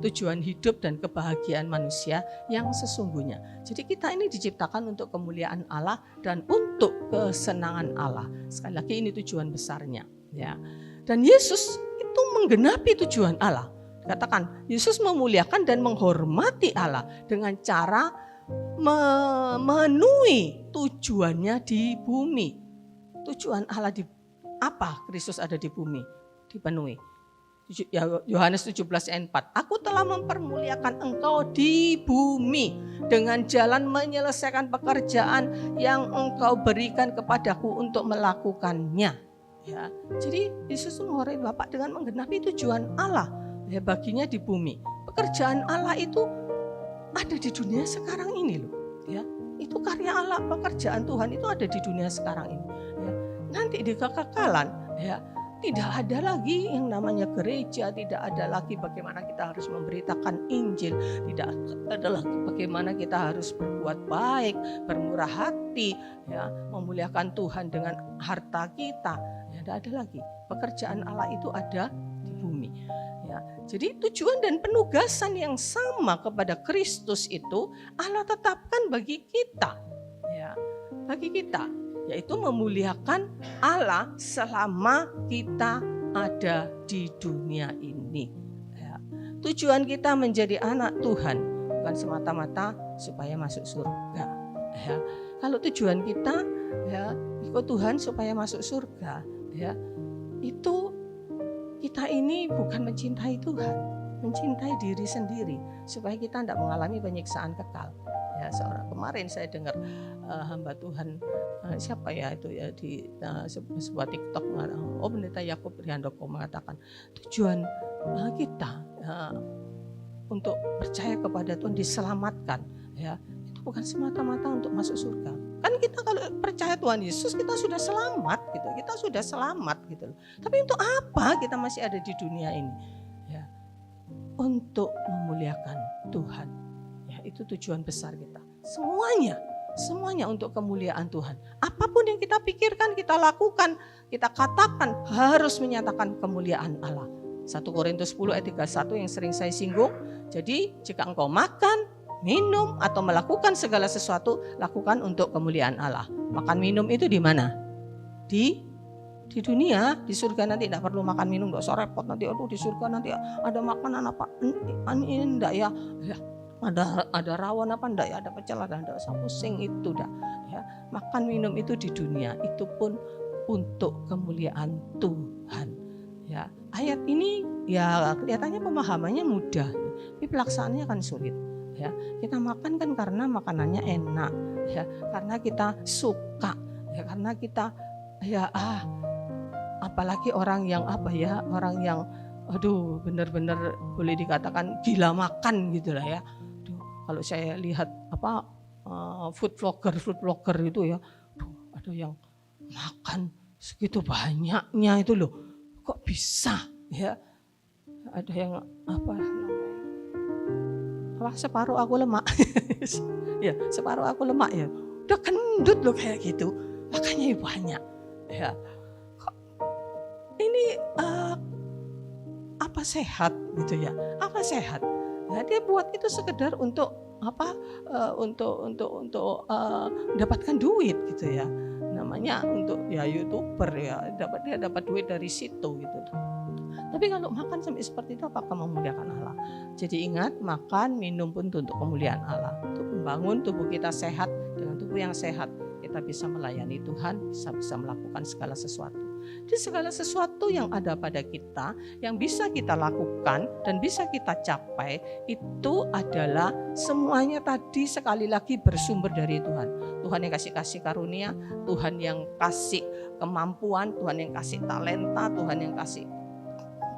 tujuan hidup dan kebahagiaan manusia yang sesungguhnya. Jadi kita ini diciptakan untuk kemuliaan Allah dan untuk kesenangan Allah. Sekali lagi ini tujuan besarnya, ya. Dan Yesus itu menggenapi tujuan Allah. Katakan, Yesus memuliakan dan menghormati Allah dengan cara memenuhi tujuannya di bumi. Tujuan Allah di apa Kristus ada di bumi? Dipenuhi. Yohanes 17 ayat 4. Aku telah mempermuliakan engkau di bumi dengan jalan menyelesaikan pekerjaan yang engkau berikan kepadaku untuk melakukannya. Ya, jadi Yesus menghormati Bapa dengan menggenapi tujuan Allah ya baginya di bumi. Pekerjaan Allah itu ada di dunia sekarang ini loh. Ya, itu karya Allah, pekerjaan Tuhan itu ada di dunia sekarang ini. Ya, nanti di kekekalan ya. Tidak ada lagi yang namanya gereja, tidak ada lagi bagaimana kita harus memberitakan Injil, tidak ada lagi bagaimana kita harus berbuat baik, bermurah hati, ya, memuliakan Tuhan dengan harta kita. Ya, tidak ada lagi. Pekerjaan Allah itu ada di bumi. Ya, jadi tujuan dan penugasan yang sama kepada Kristus itu Allah tetapkan bagi kita, ya, bagi kita. Yaitu memuliakan Allah selama kita ada di dunia ini. Ya. Tujuan kita menjadi anak Tuhan bukan semata-mata supaya masuk surga. Ya. Kalau tujuan kita ya ikut Tuhan supaya masuk surga, ya itu kita ini bukan mencintai Tuhan, mencintai diri sendiri supaya kita tidak mengalami penyiksaan kekal. Ya, kemarin saya dengar hamba Tuhan siapa ya itu ya di sebuah TikTok, Pendeta Yakub Rihandoko mengatakan tujuan kita untuk percaya kepada Tuhan diselamatkan ya itu bukan semata-mata untuk masuk surga. Kan kita kalau percaya Tuhan Yesus kita sudah selamat gitu, kita sudah selamat gitu. Tapi untuk apa kita masih ada di dunia ini? Ya, untuk memuliakan Tuhan. Itu tujuan besar kita. Semuanya untuk kemuliaan Tuhan. Apapun yang kita pikirkan, kita lakukan, kita katakan harus menyatakan kemuliaan Allah. 1 Korintus 10 ayat 31 yang sering saya singgung. Jadi jika engkau makan, minum atau melakukan segala sesuatu, lakukan untuk kemuliaan Allah. Makan minum itu di mana? Di dunia, di surga nanti tidak perlu makan minum, enggak usah repot nanti. Aduh di surga nanti ada makanan apa? Ini enggak ya? Ada rawon apa enggak ya, ada pecel, ada usah pusing itu dah ya. Makan minum itu di dunia itu pun untuk kemuliaan Tuhan ya. Ayat ini ya kelihatannya pemahamannya mudah tapi pelaksanaannya kan sulit ya. Kita makan kan karena makanannya enak ya, karena kita suka ya, karena kita ya apalagi orang yang orang yang aduh benar-benar boleh dikatakan gila makan gitu lah ya. Kalau saya lihat food vlogger itu ya, ada yang makan segitu banyaknya itu loh, kok bisa ya? Ada yang separuh aku lemak, ya separuh aku lemak ya, udah kendut loh kayak gitu, makanya banyak ya. Ini apa sehat gitu ya? Apa sehat? Nah, dia buat itu sekedar untuk untuk mendapatkan duit gitu ya. Namanya untuk ya YouTuber ya, dia dapat duit dari situ gitu. Tapi kalau makan sampai seperti itu apakah memuliakan Allah? Jadi ingat, makan minum pun untuk kemuliaan Allah. Untuk membangun tubuh kita sehat, dengan tubuh yang sehat kita bisa melayani Tuhan, bisa melakukan segala sesuatu. Di segala sesuatu yang ada pada kita, yang bisa kita lakukan dan bisa kita capai, itu adalah semuanya tadi sekali lagi bersumber dari Tuhan. Tuhan yang kasih karunia, Tuhan yang kasih kemampuan, Tuhan yang kasih talenta, Tuhan yang kasih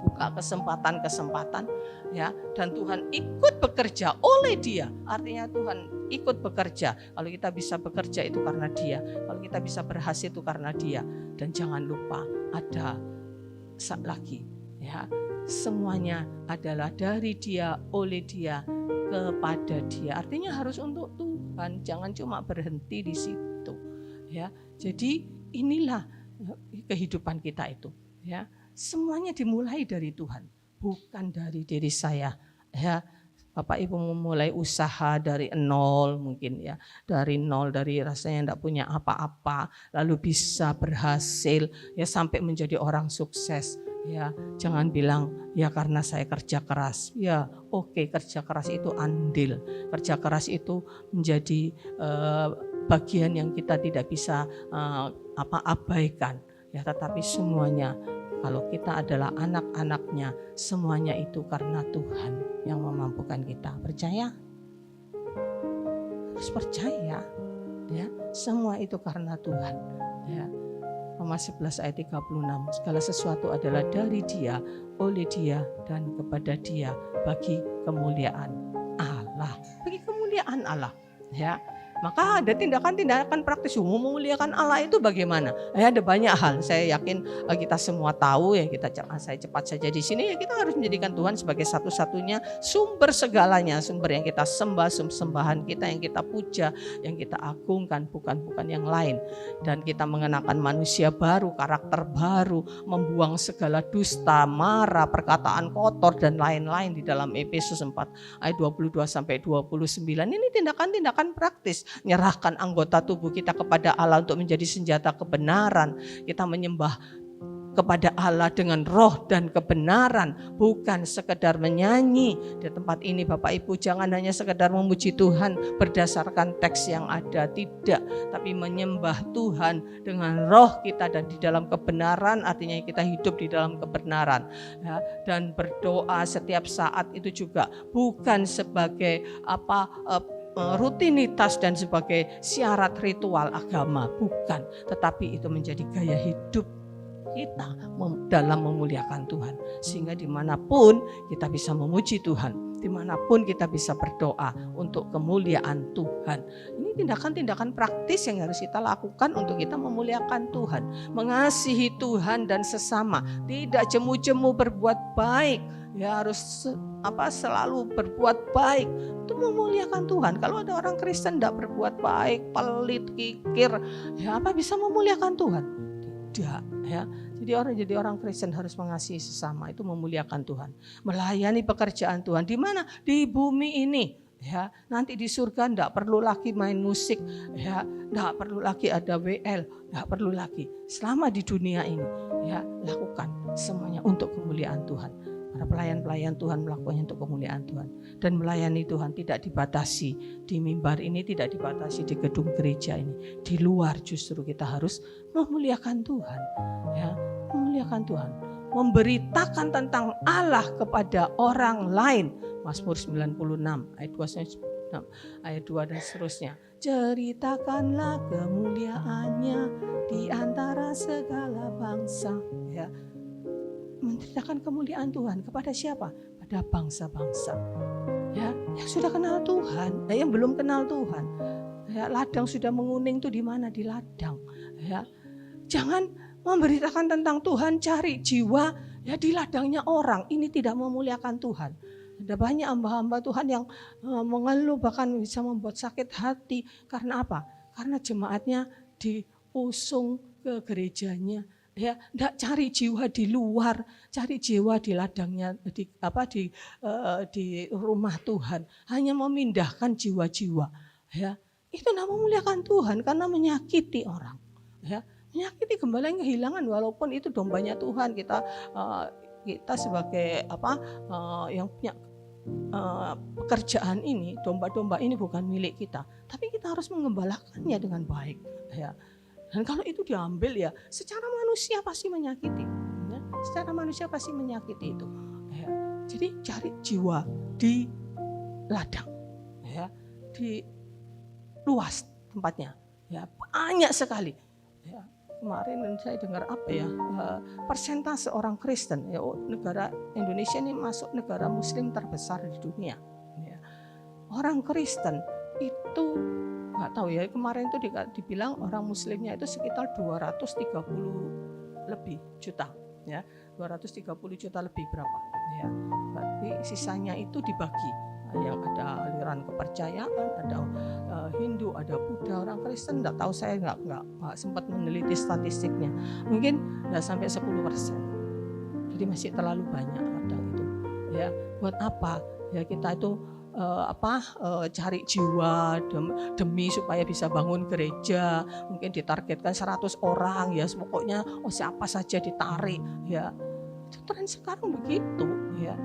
buka kesempatan ya, dan Tuhan ikut bekerja oleh Dia. Artinya Tuhan ikut bekerja. Kalau kita bisa bekerja itu karena Dia, kalau kita bisa berhasil itu karena Dia. Dan jangan lupa ada lagi ya, semuanya adalah dari Dia, oleh Dia, kepada Dia. Artinya harus untuk Tuhan, jangan cuma berhenti di situ ya. Jadi inilah kehidupan kita itu ya. Semuanya dimulai dari Tuhan, bukan dari diri saya. Ya, Bapak Ibu memulai usaha dari nol mungkin ya, dari nol, dari rasanya tidak punya apa-apa, lalu bisa berhasil ya sampai menjadi orang sukses. Ya, jangan bilang ya karena saya kerja keras. Ya, oke, kerja keras itu andil. Kerja keras itu menjadi bagian yang kita tidak bisa abaikan. Ya, tetapi semuanya kalau kita adalah anak-anaknya, semuanya itu karena Tuhan yang memampukan kita. Percaya? Harus percaya. Ya, semua itu karena Tuhan. Ya. Roma 11 ayat 36, segala sesuatu adalah dari Dia, oleh Dia, dan kepada Dia, bagi kemuliaan Allah. Bagi kemuliaan Allah. Ya, maka ada tindakan-tindakan praktis memuliakan Allah itu bagaimana? Ya, ada banyak hal. Saya yakin kita semua tahu ya. Saya cepat saja di sini ya, kita harus menjadikan Tuhan sebagai satu-satunya sumber segalanya, sumber yang kita sembah, sembahan kita yang kita puja, yang kita agungkan, bukan yang lain. Dan kita mengenakan manusia baru, karakter baru, membuang segala dusta, marah, perkataan kotor dan lain-lain di dalam Efesus 4 ayat 22 sampai 29. Ini tindakan-tindakan praktis. Nyerahkan anggota tubuh kita kepada Allah untuk menjadi senjata kebenaran. Kita menyembah kepada Allah dengan roh dan kebenaran, bukan sekedar menyanyi. Di tempat ini Bapak Ibu jangan hanya sekedar memuji Tuhan berdasarkan teks yang ada, tidak, tapi menyembah Tuhan dengan roh kita dan di dalam kebenaran, artinya kita hidup di dalam kebenaran ya, dan berdoa setiap saat itu juga bukan sebagai rutinitas dan sebagai syarat ritual agama, bukan, tetapi itu menjadi gaya hidup kita dalam memuliakan Tuhan, sehingga dimanapun kita bisa memuji Tuhan, dimanapun kita bisa berdoa untuk kemuliaan Tuhan. Ini tindakan-tindakan praktis yang harus kita lakukan untuk kita memuliakan Tuhan, mengasihi Tuhan dan sesama, tidak jemu-jemu berbuat baik. Ya, harus selalu berbuat baik untuk memuliakan Tuhan. Kalau ada orang Kristen tidak berbuat baik, pelit, kikir, ya apa bisa memuliakan Tuhan? Tidak, ya. Jadi orang Kristen harus mengasihi sesama, itu memuliakan Tuhan, melayani pekerjaan Tuhan di mana? Di bumi ini. Ya, nanti di surga enggak perlu lagi main musik, ya, enggak perlu lagi ada WL, enggak perlu lagi. Selama di dunia ini, ya, lakukan semuanya untuk kemuliaan Tuhan. Para pelayan-pelayan Tuhan melakukannya untuk kemuliaan Tuhan. Dan melayani Tuhan tidak dibatasi di mimbar ini, tidak dibatasi di gedung gereja ini. Di luar justru kita harus memuliakan Tuhan. Ya, memuliakan Tuhan. Memberitakan tentang Allah kepada orang lain. Mazmur 96 ayat 26, ayat 2 dan seterusnya. Ceritakanlah kemuliaannya di antara segala bangsa. Ya. Menceritakan kemuliaan Tuhan kepada siapa? Pada bangsa-bangsa. Ya, yang sudah kenal Tuhan, yang belum kenal Tuhan. Ya, ladang sudah menguning itu di mana? Di ladang. Ya, jangan memberitakan tentang Tuhan, cari jiwa ya di ladangnya orang. Ini tidak memuliakan Tuhan. Ada banyak hamba-hamba Tuhan yang mengeluh, bahkan bisa membuat sakit hati. Karena apa? Karena jemaatnya diusung ke gerejanya. Ya, enggak cari jiwa di luar, cari jiwa di ladangnya, di rumah Tuhan, hanya memindahkan jiwa-jiwa. Ya, itu enggak memuliakan Tuhan karena menyakiti orang. Ya, menyakiti gembala yang kehilangan, walaupun itu dombanya Tuhan. Kita sebagai yang punya pekerjaan ini, domba-domba ini bukan milik kita, tapi kita harus mengembalakannya dengan baik. Ya. Dan kalau itu diambil ya, secara manusia pasti menyakiti. Ya, secara manusia pasti menyakiti itu. Ya, jadi cari jiwa di ladang, ya, di luas tempatnya. Ya, banyak sekali. Ya, kemarin saya dengar persentase orang Kristen. Ya, negara Indonesia ini masuk negara Muslim terbesar di dunia. Ya, orang Kristen itu nggak tahu ya, kemarin itu dibilang orang muslimnya itu sekitar 230 lebih juta, ya, 230 juta lebih berapa, ya, berarti sisanya itu dibagi, yang ada aliran kepercayaan, ada Hindu, ada Buddha, orang Kristen nggak tahu, saya nggak sempat meneliti statistiknya, mungkin nggak sampai 10%, jadi masih terlalu banyak ladang itu, ya, buat apa, ya kita itu cari jiwa demi supaya bisa bangun gereja, mungkin ditargetkan 100 orang ya, pokoknya siapa saja ditarik ya. Itu tren sekarang begitu, ya.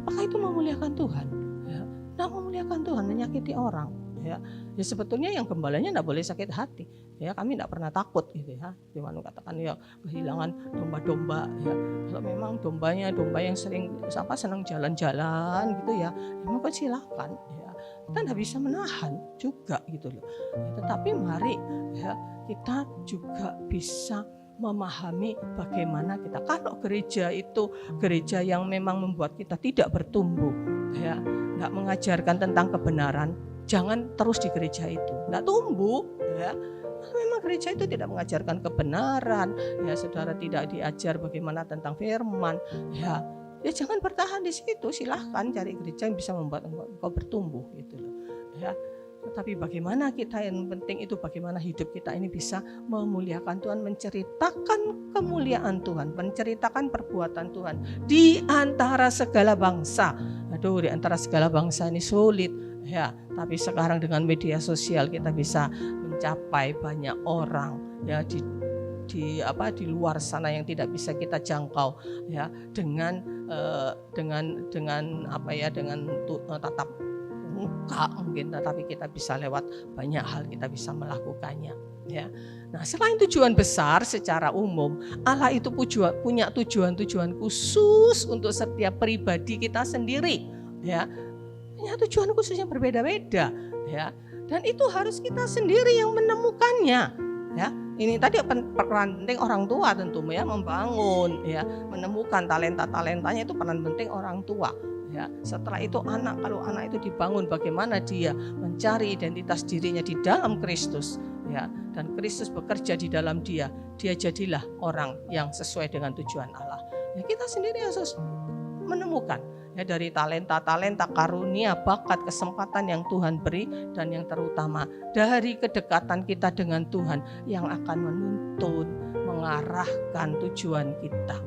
Apakah itu memuliakan Tuhan? Ya, tidak memuliakan Tuhan, menyakiti orang. Ya sebetulnya yang gembalanya tidak boleh sakit hati. Ya kami tidak pernah takut gitu ya. Cuma katakan ya kehilangan domba-domba. Ya kalau memang dombanya domba yang sering senang jalan-jalan gitu ya, maka silakan. Ya kita tidak bisa menahan juga gitu loh. Ya, tetapi mari ya kita juga bisa memahami bagaimana kita. Kalau gereja itu gereja yang memang membuat kita tidak bertumbuh, ya nggak mengajarkan tentang kebenaran, jangan terus di gereja itu, nggak tumbuh. Ya memang gereja itu tidak mengajarkan kebenaran, ya saudara tidak diajar bagaimana tentang firman, ya jangan bertahan di situ. Silahkan cari gereja yang bisa membuat engkau bertumbuh gitu loh. Ya tetapi bagaimana kita, yang penting itu bagaimana hidup kita ini bisa memuliakan Tuhan, menceritakan kemuliaan Tuhan, menceritakan perbuatan Tuhan di antara segala bangsa. Aduh, di antara segala bangsa ini sulit ya, tapi sekarang dengan media sosial kita bisa mencapai banyak orang ya di luar sana yang tidak bisa kita jangkau ya dengan tatap muka mungkin, tetapi kita bisa lewat banyak hal kita bisa melakukannya ya. Nah selain tujuan besar secara umum, Allah itu punya tujuan-tujuan khusus untuk setiap pribadi kita sendiri ya, punya tujuan khusus yang berbeda-beda ya, dan itu harus kita sendiri yang menemukannya ya. Ini tadi peran penting orang tua tentu ya, membangun ya, menemukan talenta-talentanya itu peran penting orang tua. Ya, setelah itu kalau anak itu dibangun bagaimana dia mencari identitas dirinya di dalam Kristus ya, dan Kristus bekerja di dalam dia jadilah orang yang sesuai dengan tujuan Allah. Ya, kita sendiri harus menemukan ya dari talenta-talenta, karunia, bakat, kesempatan yang Tuhan beri, dan yang terutama dari kedekatan kita dengan Tuhan yang akan menuntun, mengarahkan tujuan kita.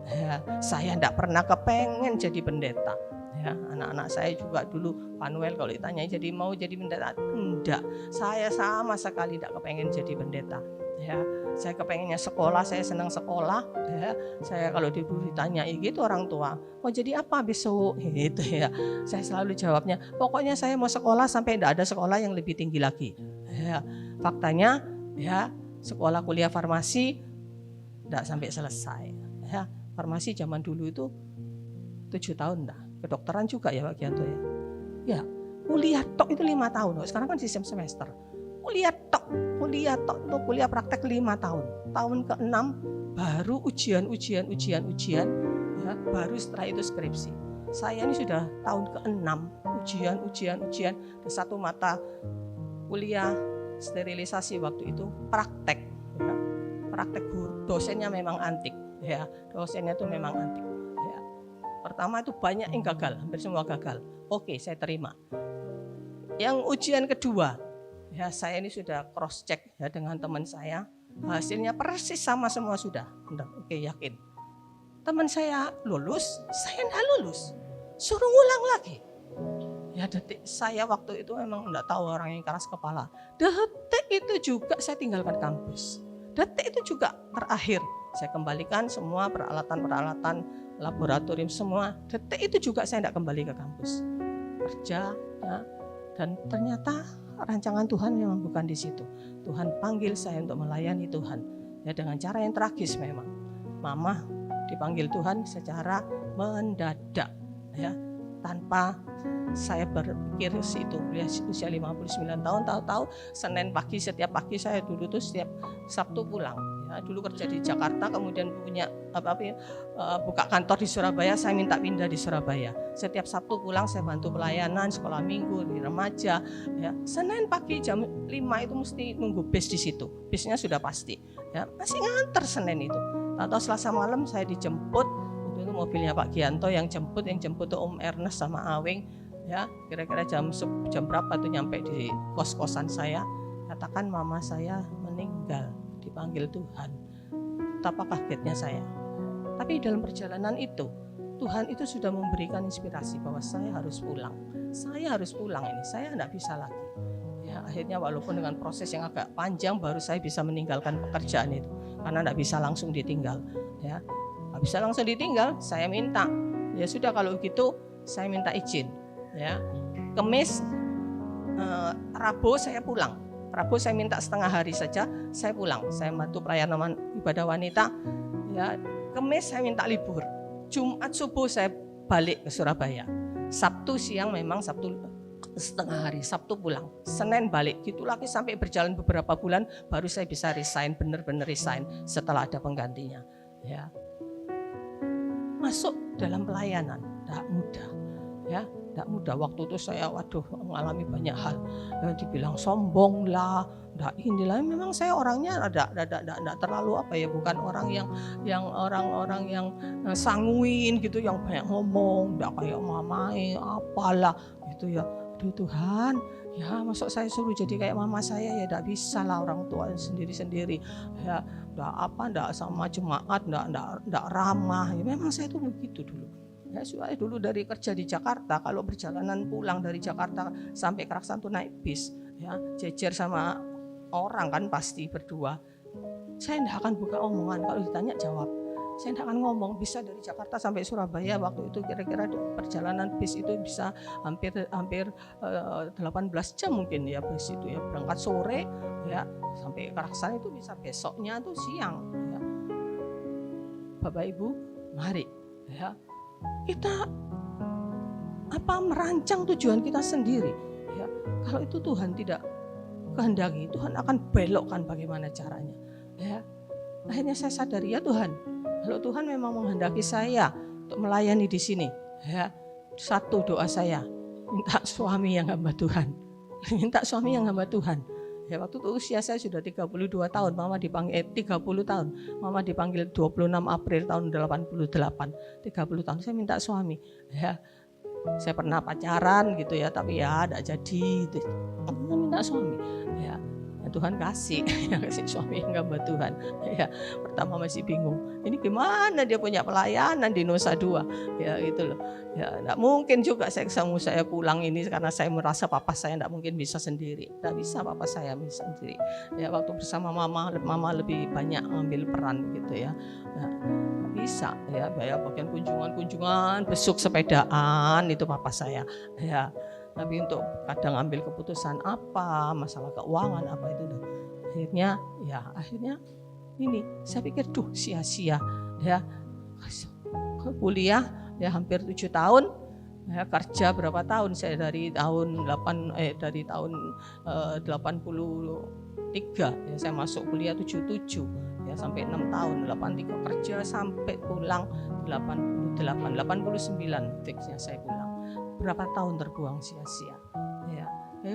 Ya, saya tidak pernah kepengen jadi pendeta. Ya, anak-anak saya juga dulu, Panuel kalau ditanya mau jadi pendeta, enggak. Saya sama sekali tidak kepengen jadi pendeta. Ya, saya kepengennya sekolah, saya senang sekolah. Ya, saya kalau ditanya gitu orang tua, mau jadi apa besok? Gitu ya. Saya selalu jawabnya, pokoknya saya mau sekolah sampai tidak ada sekolah yang lebih tinggi lagi. Ya, faktanya ya sekolah kuliah farmasi tidak sampai selesai. Ya, farmasi zaman dulu itu 7 tahun dah. Kedokteran juga ya Pak Gianto ya. Ya, kuliah tok itu 5 tahun. Sekarang kan sistem semester. Kuliah tok untuk kuliah praktek 5 tahun. Tahun ke-6 baru ujian ya, baru setelah itu skripsi. Saya ini sudah tahun ke-6 ujian, satu mata kuliah sterilisasi waktu itu praktek ya. Praktek guru, dosennya memang antik ya. Dosennya itu memang antik. Pertama itu banyak yang gagal, hampir semua gagal. Oke, saya terima. Yang ujian kedua, ya saya ini sudah cross check ya dengan teman saya, hasilnya persis sama semua sudah. Oke, yakin. Teman saya lulus, saya enggak lulus. Suruh ngulang lagi. Ya detik saya waktu itu memang enggak tahu orang yang keras kepala. Detik itu juga saya tinggalkan kampus. Detik itu juga terakhir. Saya kembalikan semua peralatan laboratorium semua. Detik itu juga saya tidak kembali ke kampus. Kerja ya, dan ternyata rancangan Tuhan memang bukan di situ. Tuhan panggil saya untuk melayani Tuhan. Ya dengan cara yang tragis memang. Mama dipanggil Tuhan secara mendadak ya, tanpa saya berpikir situ usia 59 tahun, tahu-tahu Senin pagi, setiap pagi saya dulu tuh setiap Sabtu pulang. Ya, dulu kerja di Jakarta, kemudian punya buka kantor di Surabaya, saya minta pindah di Surabaya. Setiap Sabtu pulang saya bantu pelayanan sekolah minggu di remaja. Ya, Senin pagi jam 5 itu mesti nunggu bis di situ. Bisnya sudah pasti. Ya, masih nganter Senin itu. Atau Selasa malam saya dijemput. Itu mobilnya Pak Gianto yang jemput tuh Om Ernest sama Aweng. Ya, kira-kira jam berapa tuh nyampe di kos-kosan saya. Katakan mama saya meninggal, dipanggil Tuhan. Betapa kagetnya saya. Tapi dalam perjalanan itu, Tuhan itu sudah memberikan inspirasi bahwa saya harus pulang. Saya harus pulang ini, saya tidak bisa lagi. Ya, akhirnya walaupun dengan proses yang agak panjang baru saya bisa meninggalkan pekerjaan itu. Karena tidak bisa langsung ditinggal. Ya, nggak bisa langsung ditinggal, saya minta. Ya sudah kalau gitu saya minta izin. Ya, Kamis, Rabu saya pulang. Rabu saya minta setengah hari saja, saya pulang. Saya bantu pelayanan ibadah wanita. Ya, Kamis saya minta libur. Jumat subuh saya balik ke Surabaya. Sabtu siang memang Sabtu setengah hari, Sabtu pulang, Senin balik, gitu lagi sampai berjalan beberapa bulan baru saya bisa resign, benar-benar resign setelah ada penggantinya. Ya, masuk dalam pelayanan tidak mudah, ya, tidak mudah. Waktu itu saya mengalami banyak hal, dibilang sombong lah, tidak inilah. Memang saya orangnya tidak terlalu bukan orang yang orang-orang yang sanguin gitu, yang banyak ngomong, tidak kayak mamai apalah gitu ya. Aduh Tuhan, ya masuk saya suruh jadi kayak mama saya, ya tidak bisa lah, orang tua sendiri-sendiri. Ya tidak sama jemaat, tidak ramah. Ya, memang saya itu begitu dulu. Ya, saya dulu dari kerja di Jakarta, kalau perjalanan pulang dari Jakarta sampai Keraksan tuh naik bis, ya jejer sama orang kan pasti berdua. Saya tidak akan buka omongan, kalau ditanya jawab. Saya tidak akan ngomong. Bisa dari Jakarta sampai Surabaya waktu itu kira-kira perjalanan bis itu bisa hampir 18 jam mungkin ya, bis itu ya, berangkat sore ya sampai Keraksan itu bisa besoknya tuh siang ya. Bapak Ibu, mari ya kita merancang tujuan kita sendiri ya. Kalau itu Tuhan tidak kehendaki, Tuhan akan belokkan bagaimana caranya ya. Akhirnya saya sadari, ya Tuhan, kalau Tuhan memang menghendaki saya untuk melayani di sini, ya satu doa saya, minta suami yang hamba Tuhan, minta suami yang hamba Tuhan. Ya waktu itu usia saya sudah 32 tahun, Mama dipanggil 30 tahun, Mama dipanggil 26 April tahun 88, 30 tahun saya minta suami. Ya, saya pernah pacaran gitu ya, tapi ya tidak jadi, gitu. Minta suami. Ya. Tuhan kasih suami yang hamba Tuhan. Ya, pertama masih bingung. Ini gimana dia punya pelayanan di Nusa Dua? Ya gitu loh. Ya, enggak mungkin juga saya pulang ini karena saya merasa papa saya enggak mungkin bisa sendiri. Enggak bisa papa saya bisa sendiri. Ya waktu bersama mama lebih banyak ambil peran gitu ya. Nah, bisa ya, bayar bagian kunjungan, besuk sepedaan itu papa saya. Ya. Tapi untuk kadang ambil keputusan apa, masalah keuangan apa itu, akhirnya ini saya pikir sia-sia ya, kuliah ya hampir 7 tahun ya, kerja berapa tahun saya dari tahun 83 ya, saya masuk kuliah 77 ya sampai 6 tahun, 83 kerja sampai pulang 89 fixnya saya pulang. Berapa tahun terbuang sia-sia ya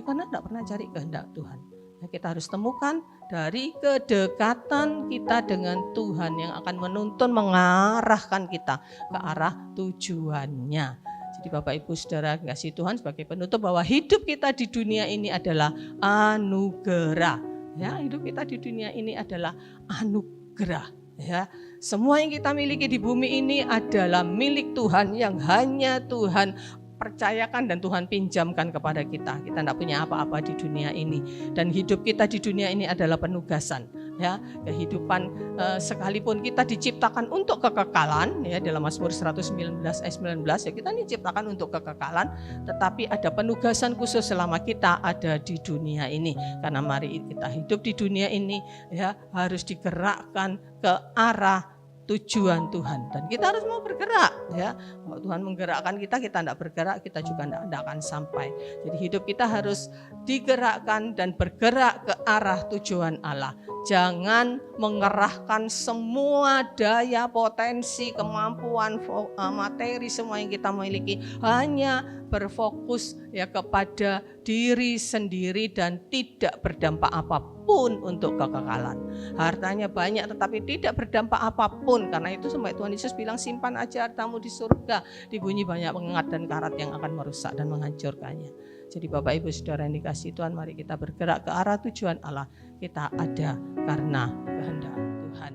karena tidak pernah cari kehendak Tuhan. Ya, kita harus temukan dari kedekatan kita dengan Tuhan yang akan menuntun, mengarahkan kita ke arah tujuannya. Jadi Bapak Ibu Saudara kasih Tuhan, sebagai penutup bahwa hidup kita di dunia ini adalah anugerah. Ya, hidup kita di dunia ini adalah anugerah. Ya, semua yang kita miliki di bumi ini adalah milik Tuhan yang hanya Tuhan percayakan dan Tuhan pinjamkan kepada kita. Kita tidak punya apa-apa di dunia ini, dan hidup kita di dunia ini adalah penugasan. Ya, kehidupan sekalipun kita diciptakan untuk kekekalan, ya dalam Mazmur 119 ayat 19 ya kita diciptakan untuk kekekalan, tetapi ada penugasan khusus selama kita ada di dunia ini. Karena mari kita hidup di dunia ini ya harus digerakkan ke arah tujuan Tuhan, dan kita harus mau bergerak ya. Kalau Tuhan menggerakkan kita tidak bergerak, kita juga tidak akan sampai. Jadi hidup kita harus digerakkan dan bergerak ke arah tujuan Allah. Jangan mengerahkan semua daya, potensi, kemampuan, materi semua yang kita miliki hanya berfokus ya kepada diri sendiri dan tidak berdampak apapun untuk kekekalan. Hartanya banyak tetapi tidak berdampak apapun. Karena itu sampai Tuhan Yesus bilang, simpan aja hartamu di surga, dibunyi banyak pengat dan karat yang akan merusak dan menghancurkannya. Jadi Bapak Ibu Saudara yang dikasihi Tuhan, mari kita bergerak ke arah tujuan Allah. Kita ada karena kehendak Tuhan.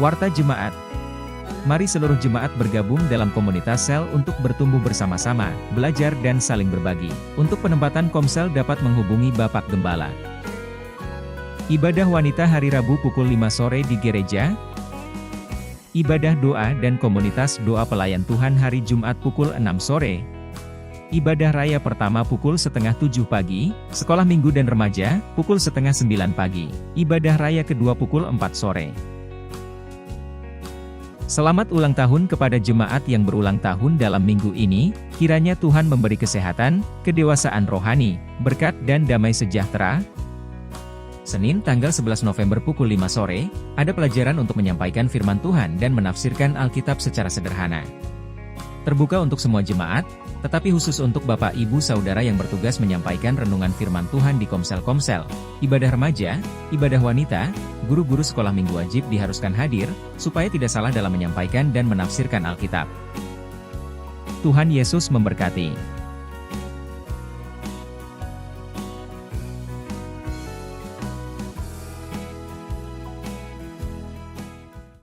Warta Jemaat. Mari seluruh jemaat bergabung dalam komunitas sel untuk bertumbuh bersama-sama, belajar dan saling berbagi. Untuk penempatan komsel dapat menghubungi Bapak Gembala. Ibadah wanita hari Rabu pukul 5 sore di gereja. Ibadah doa dan komunitas doa pelayan Tuhan hari Jumat pukul 6 sore. Ibadah raya pertama pukul setengah 7 pagi, sekolah minggu dan remaja, pukul setengah 9 pagi. Ibadah raya kedua pukul 4 sore. Selamat ulang tahun kepada jemaat yang berulang tahun dalam minggu ini, kiranya Tuhan memberi kesehatan, kedewasaan rohani, berkat dan damai sejahtera. Senin tanggal 11 November pukul 5 sore, ada pelajaran untuk menyampaikan firman Tuhan dan menafsirkan Alkitab secara sederhana. Terbuka untuk semua jemaat, tetapi khusus untuk Bapak Ibu Saudara yang bertugas menyampaikan renungan firman Tuhan di komsel-komsel, ibadah remaja, ibadah wanita, guru-guru sekolah minggu wajib diharuskan hadir, supaya tidak salah dalam menyampaikan dan menafsirkan Alkitab. Tuhan Yesus memberkati.